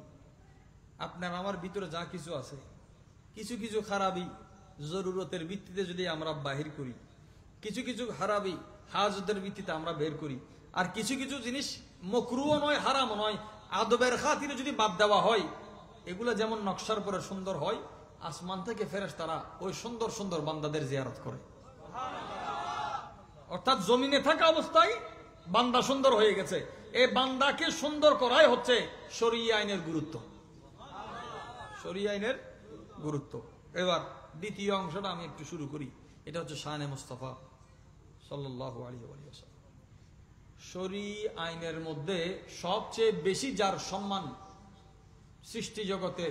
আপনার আমার ভিতরে যা কিছু আছে, কিছু কিছু খারাপই জরুরতের ভিত্তিতে যদি আমরা বাহির করি, কিছু কিছু খারাপই হাজতের ভিত্তিতে আমরা বের করি, আর কিছু কিছু জিনিস মকরুও নয়, হারামও নয়, আদবের খাতিরে যদি বাদ দেওয়া হয়, এগুলো যেমন নকশার পরে সুন্দর হয়, আসমান থেকে ফেরেশতারা ওই সুন্দর সুন্দর বান্দাদের জিয়ারত করে। অর্থাৎ জমিনে থাকা অবস্থায় বান্দা সুন্দর হয়ে গেছে, এই বান্দাকে সুন্দর করাই হচ্ছে শরীয়ত আইনের গুরুত্ব। শরীয়ত আইনের গুরুত্ব। এবার দ্বিতীয় অংশটা আমি একটু শুরু করি, এটা হচ্ছে শানে মুস্তাফা সাল্লাল্লাহু আলাইহি ওয়াসাল্লাম। শরীয়ত আইনের মধ্যে সবচেয়ে বেশি যার সম্মান সৃষ্টি জগতে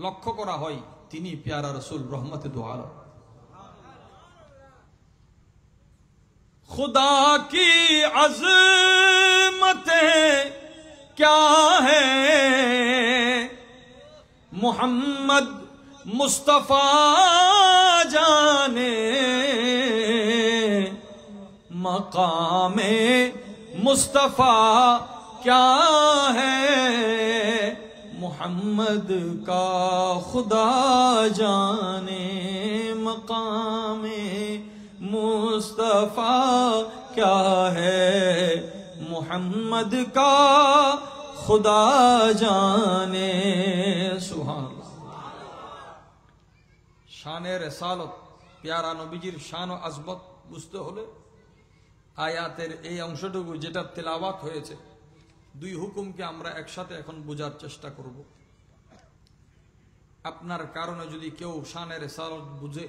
লক্ষ্য করা হয়, তিনি প্যারা রাসূল রহমতে দো আলম। खुदा की अज़मतें क्या है, मोहम्मद मुस्तफा जाने, मकामे मुस्तफा क्या है, मोहम्मद का खुदा जाने, मकामे मुस्तफा क्या है, मोहम्मद का खुदा जाने। सुभान अल्लाह। शाने रिसालत, प्यारा नबीजिर शान ও আজমত বুঝতে হলে আয়াতের এই অংশটুকু যেটা তেলাওয়াত হয়েছে, দুই হুকুমকে আমরা একসাথে এখন বোঝার চেষ্টা করব। আপনার কারণে যদি কেউ শানে রিসালত বুঝে,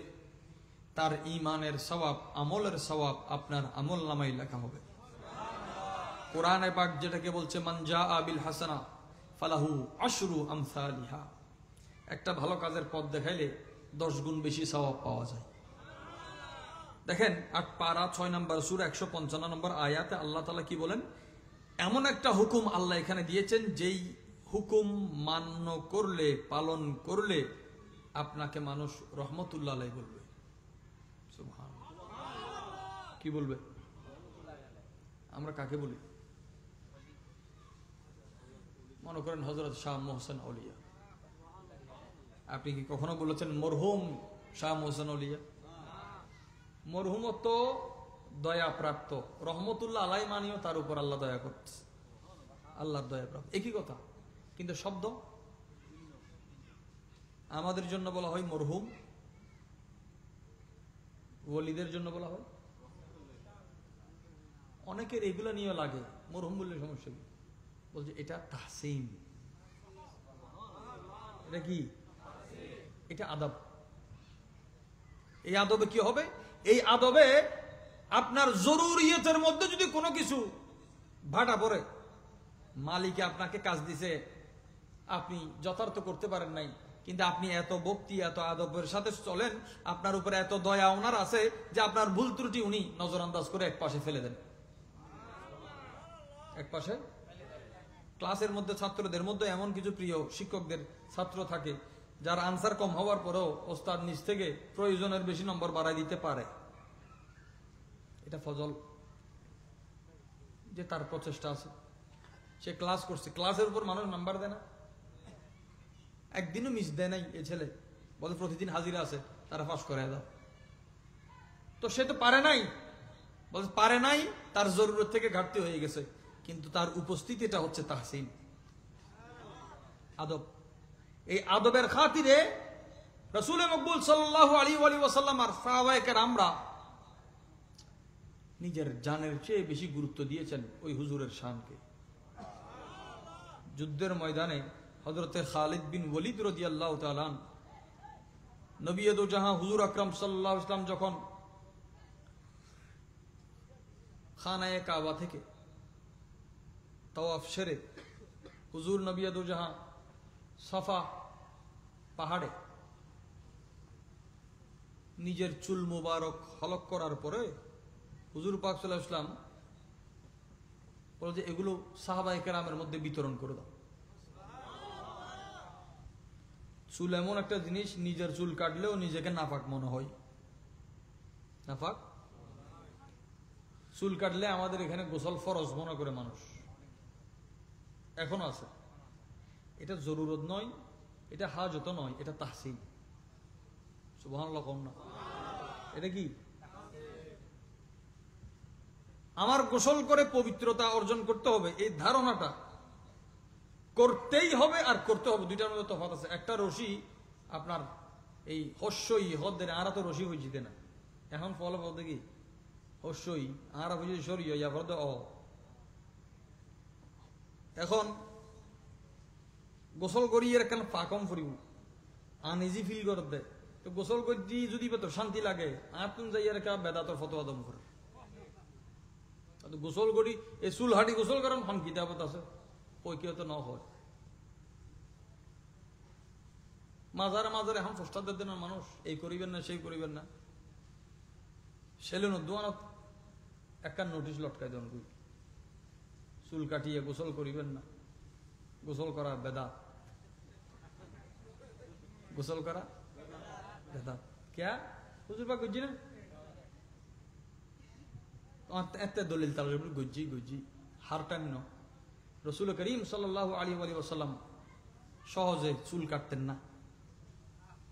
তার ঈমানের সওয়াব, আমলের সওয়াব আপনার আমল নামায় লেখা হবে। কোরআনে পাক যেটাকে বলছে মান জাআ বিল হাসানা ফালাহু আশরু আমসালিহা, একটা ভালো কাজের পথ দেখাইলে 10 গুণ বেশি সওয়াব পাওয়া যায়। দেখেন 8 পারা 6 নম্বর সূরা 155 নম্বর আয়াতে আল্লাহ তাআলা কি বলেন, এমন একটা হুকুম আল্লাহ এখানে দিয়েছেন যেই হুকুম মান্য করলে, পালন করলে আপনাকে মানুষ রহমতুল্লাহ আলাইহি বলবে। সুবহানাল্লাহ, কি বলবে? আমরা কাকে বলি? মনে করেন হযরত শাহ মোহসেন আউলিয়া, আপনি কি কখনো বলেছেন মরহুম শাহ মোহসেন আউলিয়া? মরহুম তো দয়া প্রাপ্ত, রহমতুল্লাহ আলাইহি মানিও তার উপর আল্লাহ দয়া করছে, আল্লাহর দয়া প্রাপ্ত, একই কথা, কিন্তু শব্দ আমাদের জন্য বলা হয় মরহুম, ওলিদের জন্য বলা হয়। অনেকের এগুলা নিয়ে লাগে, মরহুম বললে সমস্যা কি? বলছে এটা তাহসিন, এটা কি? এটা আদব। এই আদবে কি হবে? এই আদবে আপনার জরুরিয়তের মধ্যে যদি কোনো কিছু ভাটা পড়ে, মালিকে আপনাকে কাজ দিছে, আপনি যথার্থ করতে পারেন নাই, কিন্তু আপনি এত ভক্তি, এত আদবের সাথে চলেন, আপনার উপরে এত দয়া ওনার আছে যে আপনার ভুল ত্রুটি উনি নজরআন্দাজ করে এক পাশে ফেলে দেন। এক পাশে ক্লাসের মধ্যে ছাত্রদের মধ্যে এমন কিছু প্রিয় শিক্ষকদের ছাত্র থাকে যার আনসার কম হওয়ার পরেও ওস্তাদ নিজ থেকে প্রয়োজনের বেশি নম্বর বাড়াই দিতে পারে। এটা ফজল যে তার প্রচেষ্টা আছে, সে ক্লাস করছে, ক্লাসের উপর মানুষ নাম্বার দেয় না, একদিনও মিস দেয় নাই। এ ছেলে বলে প্রতিদিন হাজিরা আছে, তারা পাস করে দাও। তো সে তো পারে নাই, বলে পারে নাই, তার জরুরত থেকে ঘাটতি হয়ে গেছে, কিন্তু তার উপস্থিতিটা হচ্ছে তাহসিন, আদব। এই আদবের খাতিরে রাসূল মকবুল সাল্লাল্লাহু আলাইহি ওয়াসাল্লাম আর সাহাবায়ে কেরামরা নিজের জানের চেয়ে বেশি গুরুত্ব দিয়েছেন ওই হুজুরের শানকে। যুদ্ধের ময়দানে হযরতে খালিদ বিন ওয়ালিদ রাদিয়াল্লাহু তাআলা নবী দো জাহাঁ হুজুর আকরাম সাল্লাল্লাহু আলাইহি ওয়াসাল্লাম যখন খানায়ে কাবা থেকে তাওয়াফ সেরে হুজুর নবী দো জাহাঁ সাফা পাহাড়ে নিজের চুল মুবারক হলক করার পরে হুজুর পাক সাল্লাল্লাহু আলাইহি ওয়াসাল্লাম বলে যে এগুলো সাহাবায়ে কেরামের মধ্যে বিতরণ করে দাও। চুল এমন একটা জিনিস, নিজের চুল কাটলেও নিজেকে নাপাক মনে হয়, নাপাক। চুল কাটলে আমাদের এখানে গোসল ফরজ মনে করে মানুষ, এখনো আছে। এটা জরুরত নয়, এটা হাজত নয়, এটা তাহসিন। সুবহানাল্লাহ কম না? এটা কি? আমার গোসল করে পবিত্রতা অর্জন করতে হবে, এই ধারণাটা করতেই হবে, আর করতে হবে, দুইটার মধ্যে তফাৎ আছে। একটা রশি আপনার এই হস্যই হদের আরা তো রশি হয়েছে না, এখন ফল বলতে কি হস্যই আরা হয়েছে সরি ইয়া ফলে অ। এখন গোসল করি এর কেন পাকম ফুরিব আনইজি ফিল করে দেয়, তো গোসল করি যদি তোর শান্তি লাগে আর তুমি যাই আর বেদাতর ফতোয়া দম করে গোসল করি এই চুল হাঁটি গোসল করেন হন কিতাবত আছে, ওই কেউ তো ন হয়। মাজারে মাজারে এখন প্রস্তাব দেন মানুষ, এই করিবেন না সেই করিবেন না, সেলেন দোয়ানত একটা নোটিশ লটকাই দেন, চুল কাটিয়ে গোসল করিবেন না, গোসল করা বেদাত, গোসল করা বেদাত। ক্যা হুজুর পাক গজ্জি না এত দলিল তার গজ্জি গজ্জি হার টান্য। রসুল করিম সাল্লাল্লাহু আলাইহি ওয়াসাল্লাম সহজে চুল কাটতেন না।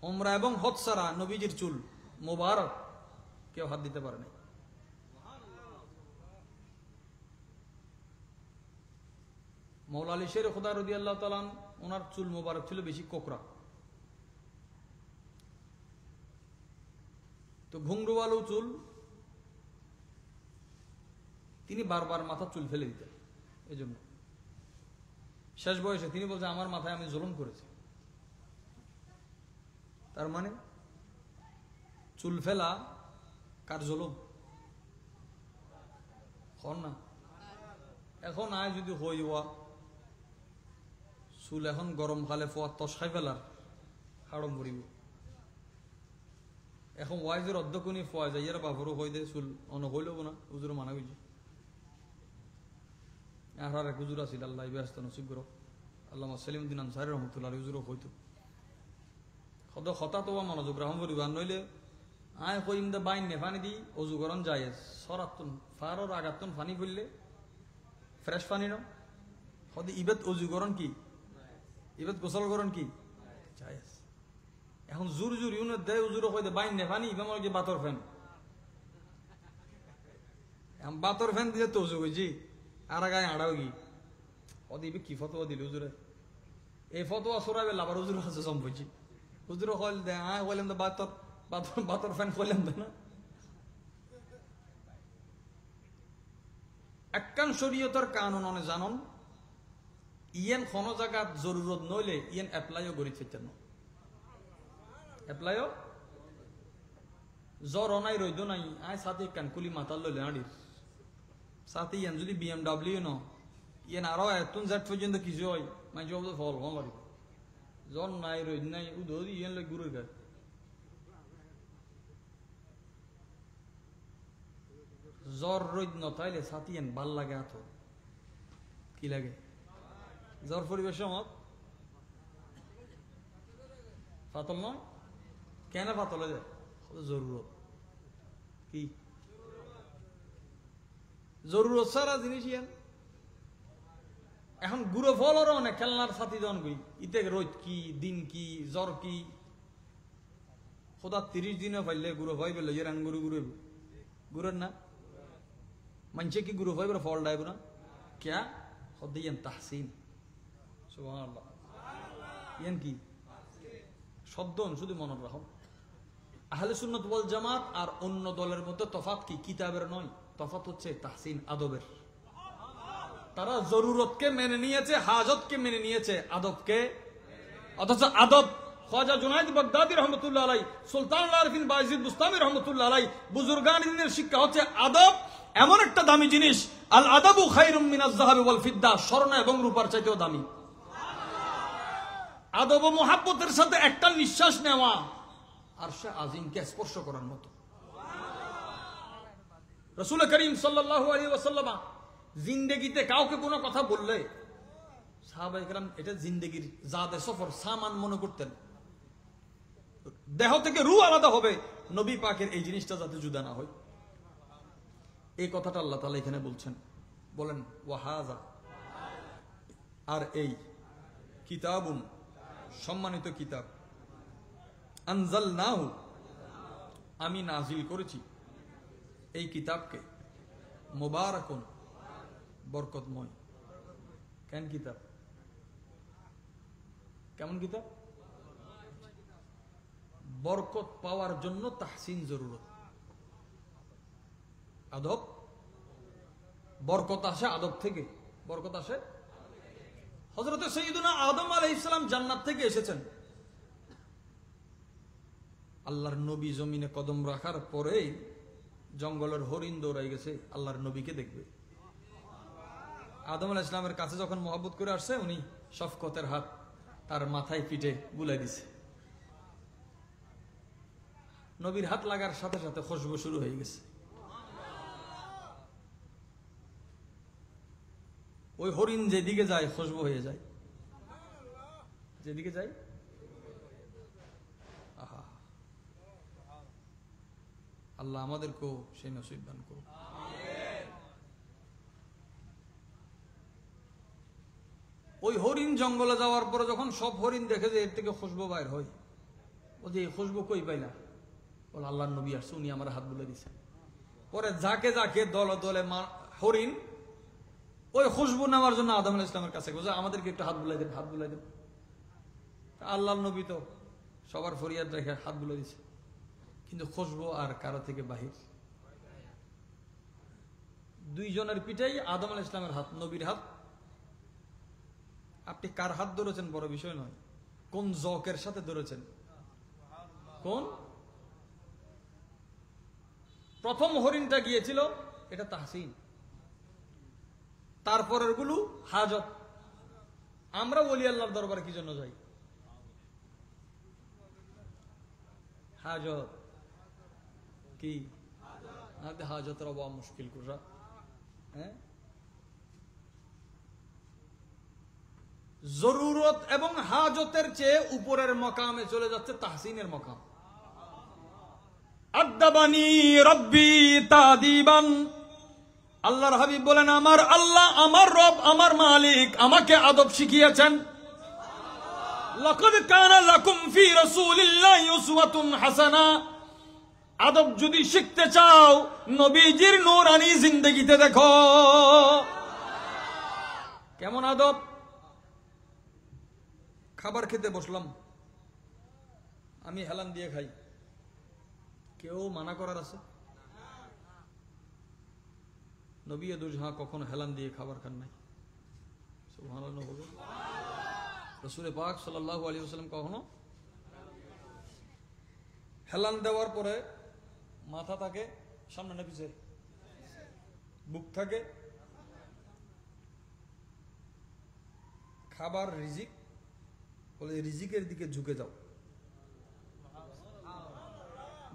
উমরা এবং হজ ছাড়া নবীজির চুল মোবারক কেউ হাত দিতে পারে না। মৌলা আলী শের খুদা রাদিয়াল্লাহু তাআলা ওনার চুল মোবারক ছিল বেশি কোকড়া, তো ঘুংরুওয়ালু চুল, তিনি বারবার মাথা চুল ফেলে দিতেন। এই জন্য শেষ বয়সে তিনি বলছেন আমার মাথায় আমি জুলুম করেছি। তার মানে চুল ফেলা কার জলম হন না? এখন আয় যদি হই হওয়া চুল এখন গরম খালে ফোয়া তস খাই ফেলার হাড়ম পড়িব। এখন ওয়াইজের অধ্যক্ষণি ফোয়া যায় এর বাপরও হই দে চুল অন হইল না হুজুর মানা হয়েছে। আর এক হুজুর আছিল আল্লাহ ব্যস্ত নসিব করো আল্লামা সেলিমউদ্দিন আনসারী রহমতুল্লাহ হুজুরও হইতো সদ হতা তো মনোযোগ রাহম করিব। আর নইলে আয় কইম দে বাইন নে পানি দি অজু করন যায় সরাতুন ফারর আগাতুন পানি ফেললে ফ্রেশ পানি ন সদ ইবেদ অজু করন কি ইবেদ গোসল করন কি যায়। এখন জোর জোর ইউনে দেয় উজুরও কই দে বাইন নে পানি ইবে মনে বাতর ফ্যান এখন বাতর ফ্যান দিয়ে তো অজু কইছি আর গায়ে আড়াও কি অদিবে কি ফতোয়া দিল হুজুরে এই ফতোয়া সরাবে লাবার হুজুর কাছে সম্পর্কে হুজুর কইল দে আয় কইলাম তো বাতর বাতর বাতর ফ্যান কইলাম না। একখান শরীয়তের কানুন অনে জানন ইয়েন কোন জায়গাত জরুরত নইলে ইয়েন অ্যাপ্লাইও করি ফেতেন অ্যাপ্লাইও জ্বর নাই রইদ নাই আয় সাথে কানকুলি মাতাল লইলে আড়ির সাথে ইয়ান যদি BMW ন ইয়ান আরো এতন জেট পর্যন্ত কিছু হয় মানে জব ফল হল আর জ্বর নাই রইদ নাই উদর ইয়ান লই গুরুর গায় জ্বর রইদ নতাইলে সাথে ইয়ান ভাল লাগে আত কি লাগে জ্বর পরিবেশ মত ফাতল নয় কেন ফাতলে যায় জরুরত কি জরুরত সারা জিনিস ইয়ান এখন গুরু ফলর অনেক খেলনার সাথী জন গই ইতে রোদ কি দিন কি জ্বর কি খোদা 30 দিনে পাইলে গুরু ভাই বলে এর গুরু গুরু গুরুর না মানছে কি গুরু ভাই বলে ফল ডাইব না ক্যা খদিয়ান তাহসিন সুবহানাল্লাহ ইয়ান কি শব্দন শুধু মনে রাখো আহলে সুন্নাত ওয়াল জামাত আর অন্য দলের মধ্যে তফাৎ কি কিতাবের নয় তফাৎ হচ্ছে তাহসিন আদবের। তারা জরুরতকে মেনে নিয়েছে হাজতকে মেনে নিয়েছে আদবকে অথচ আদব খাজা জুনায়েদ বাগদাদী রহমাতুল্লাহ আলাইহি সুলতান আরিফিন বায়জিদ বুস্তামি রহমাতুল্লাহ আলাইহি বুজুর্গানের শিক্ষা হচ্ছে আদব এমন একটা দামি জিনিস আল আদাবু খায়রুম মিনাজ যাহাবি ওয়াল ফিদ্দা স্বর্ণ এবং রূপার চাইতেও দামি। আদব ও মুহাব্বতের সাথে একটা নিঃশ্বাস নেওয়া আরশে আজিমকে স্পর্শ করার মতো। রাসূল করিম সাল্লাল্লাহু আলাইহি ওয়াসাল্লাম জিন্দেগিতে কাউকে কোনো কথা বললে সাহাবায়ে কেরাম এটা জিন্দেগির জাদে সফর সামান মনে করতেন। দেহ থেকে রূহ আলাদা হবে নবী পাকের এই জিনিসটা যাতে জুদা না হয় এই কথাটা আল্লাহ তাআলা এখানে বলছেন। বলেন ওয়াহাযা আর এই কিতাবুন সম্মানিত কিতাব আনজালনাহু আমি নাজিল করেছি এই কিতাবকে মুবারাকুন বরকতময়। কেন কিতাব কেমন কিতাব বরকত পাওয়ার জন্য তাহসিন জরুরত আদব বরকত আসে আদব থেকে বরকত আসে। হযরত সাইয়্যিদুনা আদম আলাইহিস সালাম জান্নাত থেকে এসেছেন আল্লাহর নবী জমিনে কদম রাখার পরে জঙ্গলের হরিণ দৌড়াই গেছে আল্লাহর নবীকে দেখবে। আদম আলাইহিস সালামের কাছে যখন মহব্বত করে আসছে উনি শফকতের হাত তার মাথায় পিঠে বুলাই দিছে নবীর হাত লাগার সাথে সাথে খুশবু শুরু হয়ে গেছে। ওই হরিণ যেদিকে যায় খুশবু হয়ে যায় যেদিকে যায়। আহা আল্লাহ আমাদেরকেও সেই নসিব দান করুন। ওই হরিণ জঙ্গলে যাওয়ার পরে যখন সব হরিণ দেখে যে এর থেকে খুশবু বাইর হয় ও যে খুশবু কই পাইলা বলে আল্লাহর নবী আসছে উনি আমার হাত বুলে দিছে। পরে যাকে যাকে দলে দলে হরিণ ওই খুশবু নেওয়ার জন্য আদম আলাইহিস সালামের কাছে গেছে আমাদেরকে একটু হাত বুলাই দেন হাত বুলাই দেন। আল্লাহর নবী তো সবার ফরিয়াদ রেখে হাত বুলে দিছে কিন্তু খুশবু আর কারো থেকে বাহির। দুইজনের পিঠেই আদম আলাইহিস সালামের হাত নবীর হাত। আপনি কার হাত ধরেছেন বড় বিষয় নয় কোন জকের সাথে ধরেছেন কোন প্রথম হরিণটা গিয়েছিল, এটা তাহসিন। তারপরের গুলো হাজত। আমরা ওলি আল্লাহর দরবারে কি জন্য যাই? হাজত কি? হাজত রবা মুশকিল কুসা। হ্যাঁ, জরুরত এবং হাজতের চেয়ে উপরের মকামে চলে যাচ্ছে তাহসিনের মকাম। আদাবানি রব্বি তাদিবান। আল্লাহর হাবিব বলেন, আমার আল্লাহ, আমার রব, আমার মালিক আমাকে আদব শিখিয়েছেন। লাকাদ কানা লাকুম ফি রাসূলিল্লাহি উসওয়াতুন হাসানা। আদব যদি শিখতে চাও নবীজির নূরানী জিন্দেগিতে দেখো। কেমন আদব? খাবার খেতে বসলাম, আমি হেলান দিয়ে খাই, কেউ মানা করার আছে? নবী দুজহা কখনো হেলান দিয়ে খাবার খান নাই। সুবহানাল্লাহ। রাসূল পাক সাল্লাল্লাহু আলাইহি ওয়াসাল্লাম কখনো হেলান দেওয়ার পরে মাথা থাকে সামনে না পিছে, বুক থাকে, খাবার রিজিক বলে রিজিকের দিকে ঝুঁকে যাও।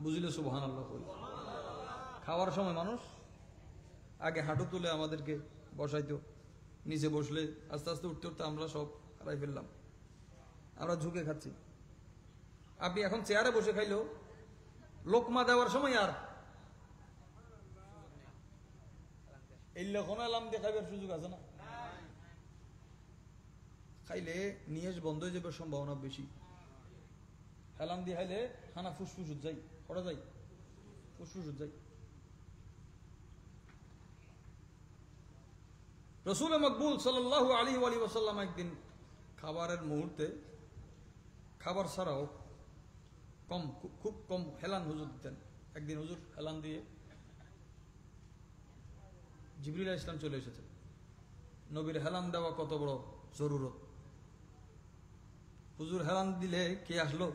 বুঝলে? সুবহানাল্লাহ। খাওয়ার সময় মানুষ আগে হাঁটু তুলে আমাদেরকে বসাইতো, নিচে বসলে আস্তে আস্তে উঠতে উঠতে আমরা সব হারাই ফেললাম, আমরা ঝুঁকে খাচ্ছি। আপনি এখন চেয়ারে বসে খাইলেও লোকমা দেওয়ার সময় আর এই লক্ষণ আলাম দিয়ে খাইবার সুযোগ আছে না? খাইলে নিয়েস বন্ধ হয়ে যাবার সম্ভাবনা বেশি। হেলান দিয়ে খাইলে খানা ফুসফুস যাই, করা যাই, ফুসফুস যাই। রসুল মকবুল সাল্লাল্লাহু আলাইহি ওয়াসাল্লাম একদিন খাবারের মুহূর্তে খাবার ছাড়াও খুব কম হেলান হুজুর দিতেন। একদিন হুজুর হেলান দিয়ে জিবরিল আলাইহিস সালাম চলে এসেছে। নবীর হেলান দেওয়া কত বড় জরুরত। হুজুর হেলান দিলে কে আসলো?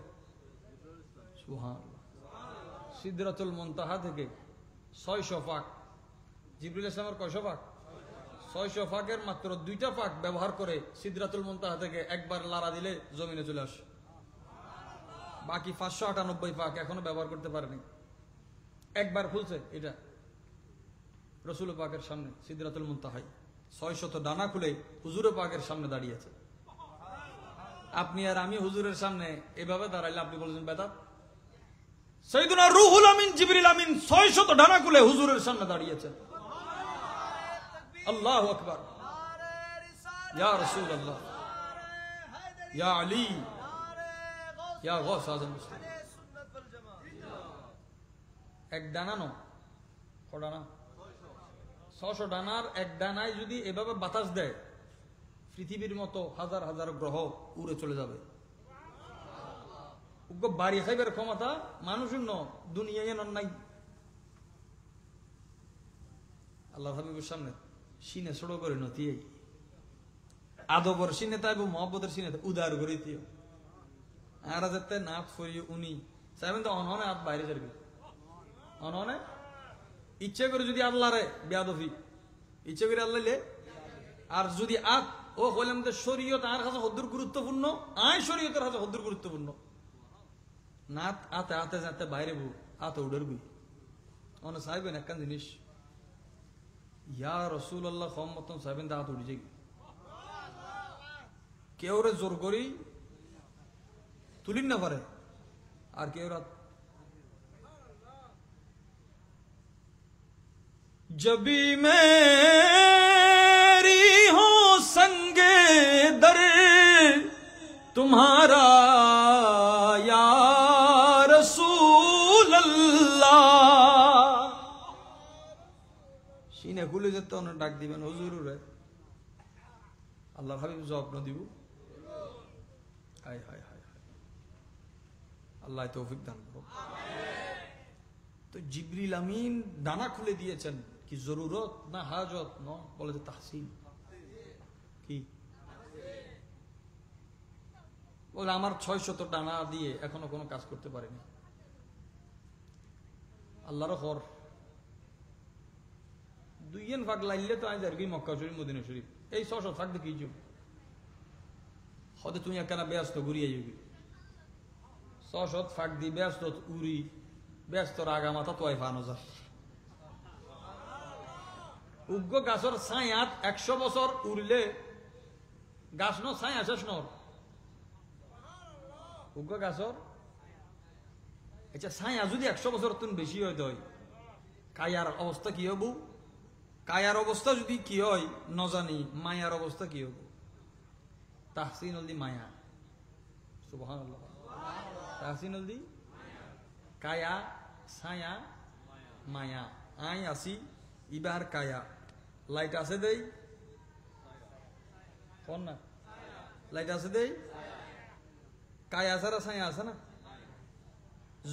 সুবহানাল্লাহ। সিদরাতুল মুনতাহা থেকে 600 ফাক। জিবরিল আলাইহিস সালামের কয়শো ফাক? 600 ফাকের মাত্র 2টা ফাক ব্যবহার করে সিদরাতুল মুনতাহা থেকে একবার লারা দিলে জমিনে চলে আসে। বাকি 598 ফাক এখনো ব্যবহার করতে পারেনি। একবার খুলছে এটা রসুল পাকের সামনে সিদরাতুল মুনতাহায় 600 ডানা খুলে হুজুর পাকের সামনে দাঁড়িয়েছে। আপনি আর আমি হুজুরের সামনে এভাবে দাঁড়াইলে আপনি বলছেন বেদাত? সাইয়্যিদুনা রুহুল আমিন জিবরিল আমিন 600 ডানা খুলে হুজুরের সামনে দাঁড়িয়েছেন। আল্লাহু আকবার। ইয়া রাসূলুল্লাহ, ইয়া আলী, ইয়া গৌস আযম মুসলিম। এক ডানা নো কডানা 600 ডানার এক ডানায় যদি এভাবে বাতাস দেয় পৃথিবীর মতো হাজার হাজার গ্রহ উড়ে চলে যাবে। বাড়ি খাইবার ক্ষমতা মানুষের দুনিয়ায় নাই। আল্লাহ হাবিবের সামনে সিনে ছোট করে নতি আদবর সিনে তাই মহব্বতের সিনে উদার করে দিও। আর যাতে নাথ ফরি উনি চাইবেন তো অনহনে হাত বাইরে যাবে। অনহনে ইচ্ছে করে যদি আল্লাহরে বেয়াদফি ইচ্ছে করে আল্লাহ, আর যদি আত ও বললাম যে শরীয়ত আর কাছে হদ্দুর গুরুত্বপূর্ণ, আয় শরীয়তের কাছে হদ্দুর গুরুত্বপূর্ণ। নাত আতে আতে যাতে বাইরে বু আতে উডের গুই অন চাইবেন একখান জিনিস ইয়া রাসূলুল্লাহ কম মতন চাইবেন তা হাত উঠে যাই। কেউ রে জোর করি তুলিন না পারে, আর কেউ রাত जबी मेरी हो संगे दर तुम्हारा या रसूल अल्लाह। सीने खुले যেতে অন্য ডাক দিবেন হুজুর রে, আল্লাহর হাবিব জবাব না দিব। হায় হায় হায়, আল্লাহ তৌফিক দান করুন। তো জিবরিল আমিন ডানা খুলে দিয়েছেন কি জরুরত না হাজত? ন বলে যে তাহসিন। কি বলে আমার 600 ডানা দিয়ে এখনো কোনো কাজ করতে পারেনি। আল্লাহর হর দুইয়েন ফাঁক লাইলে তো আজ আর কি মক্কা শরীফ মদিনা শরীফ এই 600 ফাঁক দেখি যুগ হতে তুই একখানা ব্যস্ত ঘুরিয়ে যাবি 600 ফাঁক দি ব্যস্ত উড়ি ব্যস্ত রাগা মাথা তোয়াই ফানো যা উগ্র গাছর ছায়াত 100 বছর উড়লে গাছ ন ছায়া শেষ নর উগ্র গাছর আচ্ছা ছায়া যদি 100 বছর তুমি বেশি হয় তো কায়ার অবস্থা কি হবো কায়ার অবস্থা যদি কি হয় ন জানি মায়ার অবস্থা কি হবো তাহসিন দি মায়া সুবহানাল্লাহ তাহসিন দি কায়া ছায়া মায়া আই আসি ইবার কায়া লাইট আছে দেই কোন না লাইট আছে দেই কায়া ছাড়া ছায়া আছে না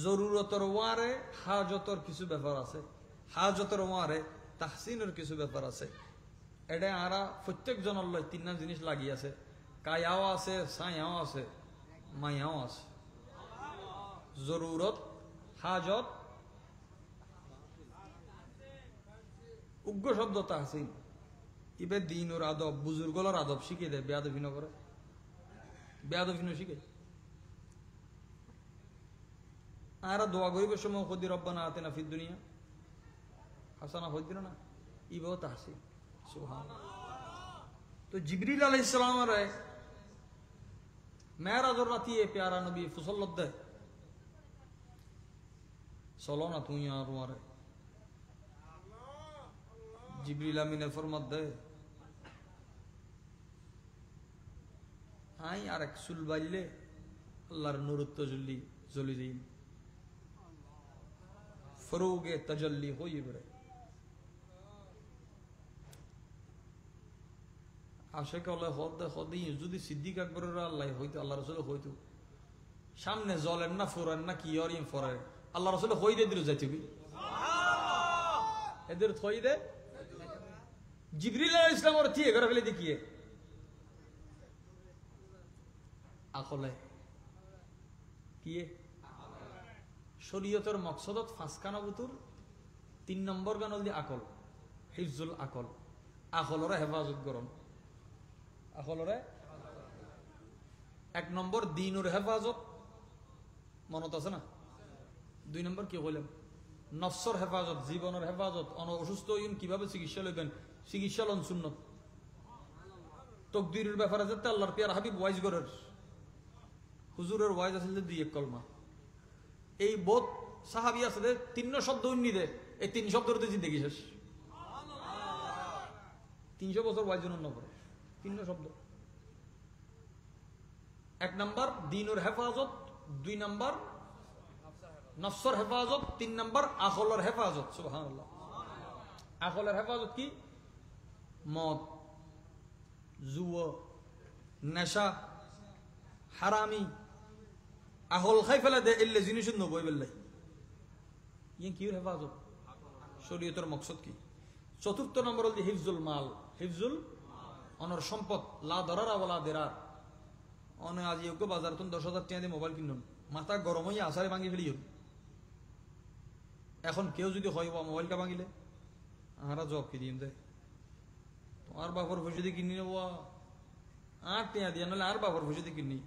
জরুরতর ওয়ারে হাজতর কিছু ব্যাপার আছে হাজতর ওয়ারে তাহসিনের কিছু ব্যাপার আছে এটা আরা প্রত্যেক জনের লয় তিনটা জিনিস লাগি আছে কায়াও আছে ছায়াও আছে মায়াও আছে জরুরত হাজত উগ্র শব্দ তাহসিন ইবে দিন ওর আদব বুজুর্গলার আদব শিখে দেয় বেয়াদফিন করে বেয়াদফিন শিখে আর দোয়া গরিবের সময় খদি রব্বানা আতেনা ফিদ দুনিয়া হাসানা হইদিন না ইবেও তাহসিন সুবহানাল্লাহ তো জিবরিল আলাইহিস সালামের মেরাজের রাতে প্যারা নবী ফুসল্লত দেয় চলো না তুই আর তোমারে জিবরিল আমিনের ফরমাত দেয় আই আর এক চুল বাইলে আল্লাহর নুরত্ব জ্বলি জ্বলি দিন ফরোগে তাজাল্লি হই বেড়ে আশেক আল্লাহ হদ যদি সিদ্দিক আকবরের আল্লাহ হইতো আল্লাহ রসুল হইতো সামনে জলেন না ফোরেন না কি অরিম ফরে আল্লাহ রসুল হই দে দিল যাইতে এদের থই দে জিবরিল আলাইহিস সালাম ওর থিয়ে ঘরে ফেলে দেখিয়ে আকলে কি শরীয়তের মকসদত ফাঁসকানা বুতুর 3 নম্বর গান হল আকল হিফজুল আকল আকলরে হেফাজত করন আকলরে 1 নম্বর দিনুর হেফাজত মনত আছে না 2 নম্বর কি কইলাম নফসর হেফাজত জীবনের হেফাজত অসুস্থ হইন কিভাবে চিকিৎসা লইবেন চিকিৎসা লন সুন্নত তকদিরের ব্যাপারে যেতে আল্লাহর পিয়ার হাবিব ওয়াইজ করের হুজুরের ওয়াইজ আছে যে 2 কলমা এই বোধ সাহাবি আছে 3 শব্দ উন্নি দে এই 3 শব্দের তো জিন্দেগি শেষ 300 বছর ওয়াইজ জন্য করে 3 শব্দ 1 নম্বর দিনুর হেফাজত 2 নম্বর নফসর হেফাজত 3 নম্বর আকলের হেফাজত সুবহানাল্লাহ আকলের হেফাজত কি মদ জুয়া নেশা হারামি আকল খাই ফেলে দে এলে জিনিস নবই বেল্লাই ইয়ে কি হেফাজত শরীয়তের মকসদ কি 4th নম্বর হল হিফজুল মাল হিফজুল অনর সম্পদ লা দরারা ওয়ালা দিরার অনে আজ ইউকে বাজার তুন 10,000 টাকা দিয়ে মোবাইল কিনুন মাথা গরম হইয়া আসারে ভাঙি ফেলিও এখন কেউ যদি হয় মোবাইলটা ভাঙিলে আহারা জব কি দিন দে তোমার বাপর পয়সা দিয়ে কিনি নেবো 8 টাকা দিয়ে নাহলে আর বাপর পয়সা দিয়ে কিনি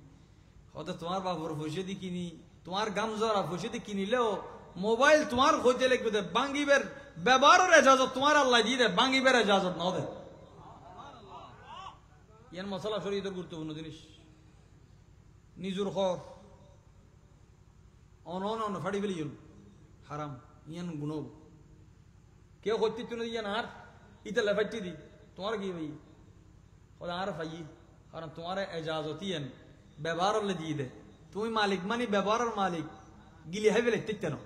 হয়তো তোমার বাপর পয়সা দিয়ে কিনি তোমার গামজরা পয়সা দিয়ে কিনিলেও মোবাইল তোমার হইতে লাগবে দে বাঙ্গিবের ব্যবহারের এজাজত তোমার আল্লাহ দিয়ে দে বাঙ্গিবের এজাজত না দে ইয়ান মশলা শরীয়তের গুরুত্বপূর্ণ জিনিস নিজুর খর অন ফাড়ি ফেলি হারাম ইয়ান গুণ কেউ করতে তুলে ইয়ান আর ইতে লেফাইটি দি তোমার কি ভাই আর ভাই কারণ তোমার এজাজত ইয়ান ব্যবহার হলে দিয়ে দে তুমি মালিক মানে ব্যবহারের মালিক গিলি হাই ফেলে না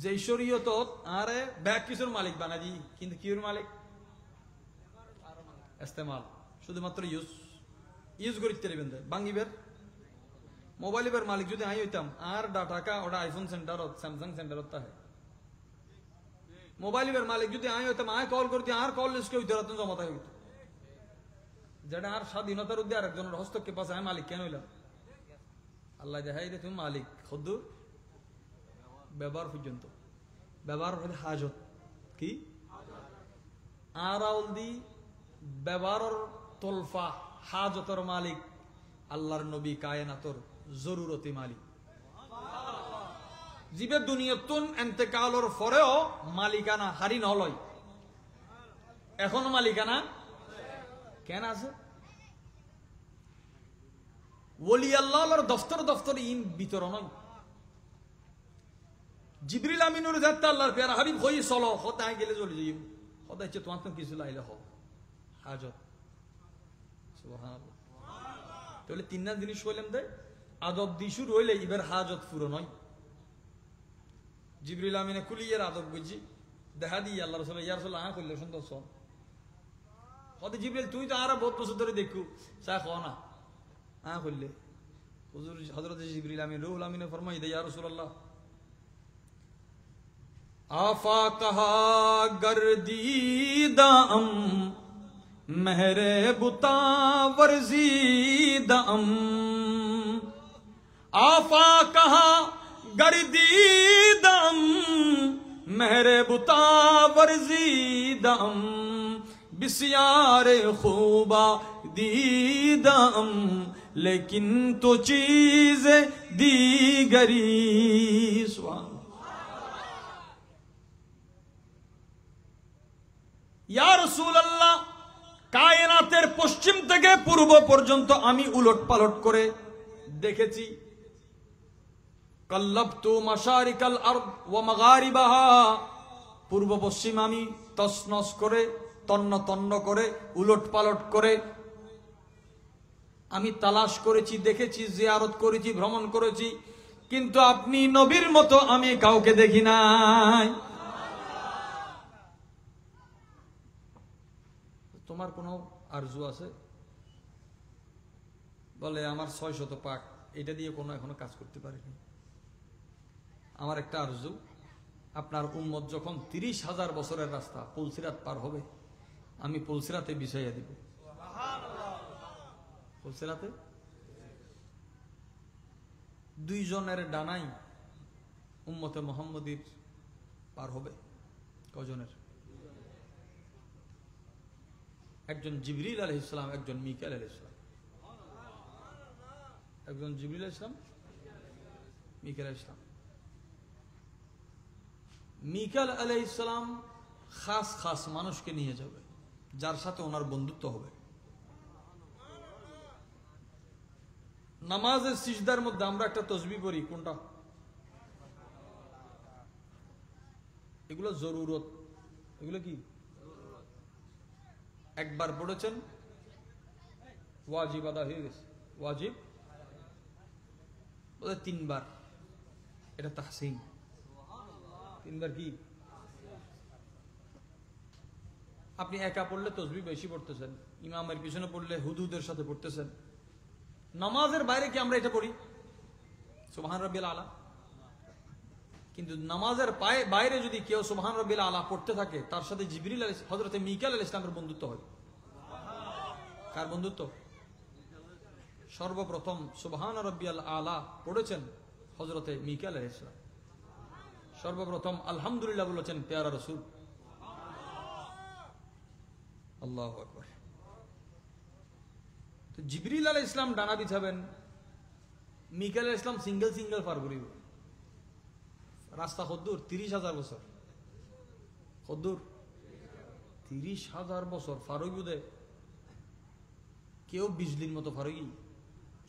যে শরীয়ত আরে ব্যাগ কিছুর মালিক বানা দি কিন্তু কিউর মালিক ইস্তেমাল শুধুমাত্র ইউজ করিতে নেবেন বাঙ্গিবের মোবাইলের মালিক যদি আই হইতাম আর ডাটা ওটা আইফোন সেন্টার স্যামসাং সেন্টার তাহে মোবাইলের মালিক যদি আই হইতাম আয় কল করতে আর কল লিস্টে হইতে রাত জমাতে হইতো যেটা আর স্বাধীনতার উদ্দে আর একজনের হস্তক্ষেপ আছে আমি মালিক কেন হইলাম আল্লাহ দেখাই দে তুমি মালিক খদ্দুর ব্যবহার পর্যন্ত ব্যবহার হলে হাজত কি আরাউল দি ব্যবহারের তোলফা হাজতর মালিক আল্লাহর নবী কায়নাতর জরুরতি মালিক জিবে দুনিয়তুন এন্তেকালর পরেও মালিকানা হারি নলয় এখনো মালিকানা কেন আছে ওলি আল্লাহর দফতর দফতর ইন বিতরণ জিবরিল আমিনুর যাত্রা আল্লাহর পেয়ারা হাবিব হই চলো হতায় গেলে চলে যাই হতায় হচ্ছে তোমার তো কিছু লাইলে হোক হাজত সুবহানাল্লাহ তাহলে তিন না জিনিস হইলাম দেয় আদব দিশুর হইলে এবার হাজত পুরো নয় জিবরিল আমিনে কুলিয়ার আদব বুঝি দেখা দিই আল্লাহ রসুল ইয়ার রসুল আহ করলে সুন্দর সব হতে জিবরিল তুই তো আরো বহুত বছর ধরে দেখু চা খাও না আহ করলে হুজুর হযরত জিবরিল আমিন রুহুল আমিনে ফরমাই দে ইয়া রাসূলুল্লাহ আফা কাহা গর্দিদাম মেহরে বুতা वरजीदाम आफा कहा गर्दीदम मेहरे बुता वरजीदाम बिस्यार खूबा दीदम लेकिन तो चीज दीगरी या रसूल अल्लाह কায়নাতের পশ্চিম থেকে পূর্ব পর্যন্ত আমি উলট পালট করে দেখেছি কাল্লাবতু মাশারিকাল আরদ ওয়া মাগারিবাহা পূর্ব পশ্চিম আমি তছনছ করে তন্ন তন্ন করে উলট পালট করে আমি তালাশ করেছি দেখেছি জিয়ারত করেছি ভ্রমণ করেছি কিন্তু আপনি নবীর মতো আমি কাউকে দেখি নাই তোমার কোনো আরজু আছে বলে আমার 600 পাক এটা দিয়ে কোনো এখনো কাজ করতে পারিনি আমার একটা আরজু আপনার উম্মত যখন 30,000 বছরের রাস্তা পুলসিরাত পার হবে আমি পুলসিরাতে বিছাইয়া দিব পুলসিরাতে দুইজনের ডানাই উম্মতে মুহাম্মদীর পার হবে কজনের একজন জিবরিল আলাইহিস সালাম একজন মিকাইল আলাইহিস সালাম একজন জিবরিল আলাইহিস সালাম মিকাইল আলাইহিস সালাম মিকাইল আলাইহিস সালাম খাস খাস মানুষকে নিয়ে যাবে যার সাথে ওনার বন্ধুত্ব হবে নামাজের সিজদার মধ্যে আমরা একটা তাসবিহ পড়ি কোনটা এগুলো জরুরত এগুলো কি একবার পড়েছেন ওয়াজিব আদা হয়ে গেছে ওয়াজিব বলে তিনবার এটা তাহসিন তিনবার কি আপনি একা পড়লে তাসবিহ বেশি পড়তেছেন ইমামের পিছনে পড়লে হুদুদের সাথে পড়তেছেন নামাজের বাইরে কি আমরা এটা পড়ি সুবহান রাব্বিল আলা কিন্তু নামাজের বাইরে যদি কেউ সুবহান রাব্বিল আলা পড়তে থাকে তার সাথে জিবরিল আলাইহিস হযরত মিকাইল আলাইহিস সালামের বন্ধুত্ব হয় কার বন্ধুত্ব সর্বপ্রথম সুবহান রাব্বিল আলা পড়েছেন হযরত মিকাইল আলাইহিস সালাম সর্বপ্রথম আলহামদুলিল্লাহ বলেছেন প্যারা রাসূল আল্লাহু আকবার তো জিবরিল আলাইহিস সালাম ডানা বিছাবেন মিকাইল আলাইহিস সালাম সিঙ্গেল সিঙ্গেল পার করিব রাস্তা কদ্দূর 30,000 বছর কদ্দূর 30,000 বছর ফারুগুদে কেউ বিজলির মতো ফারুগি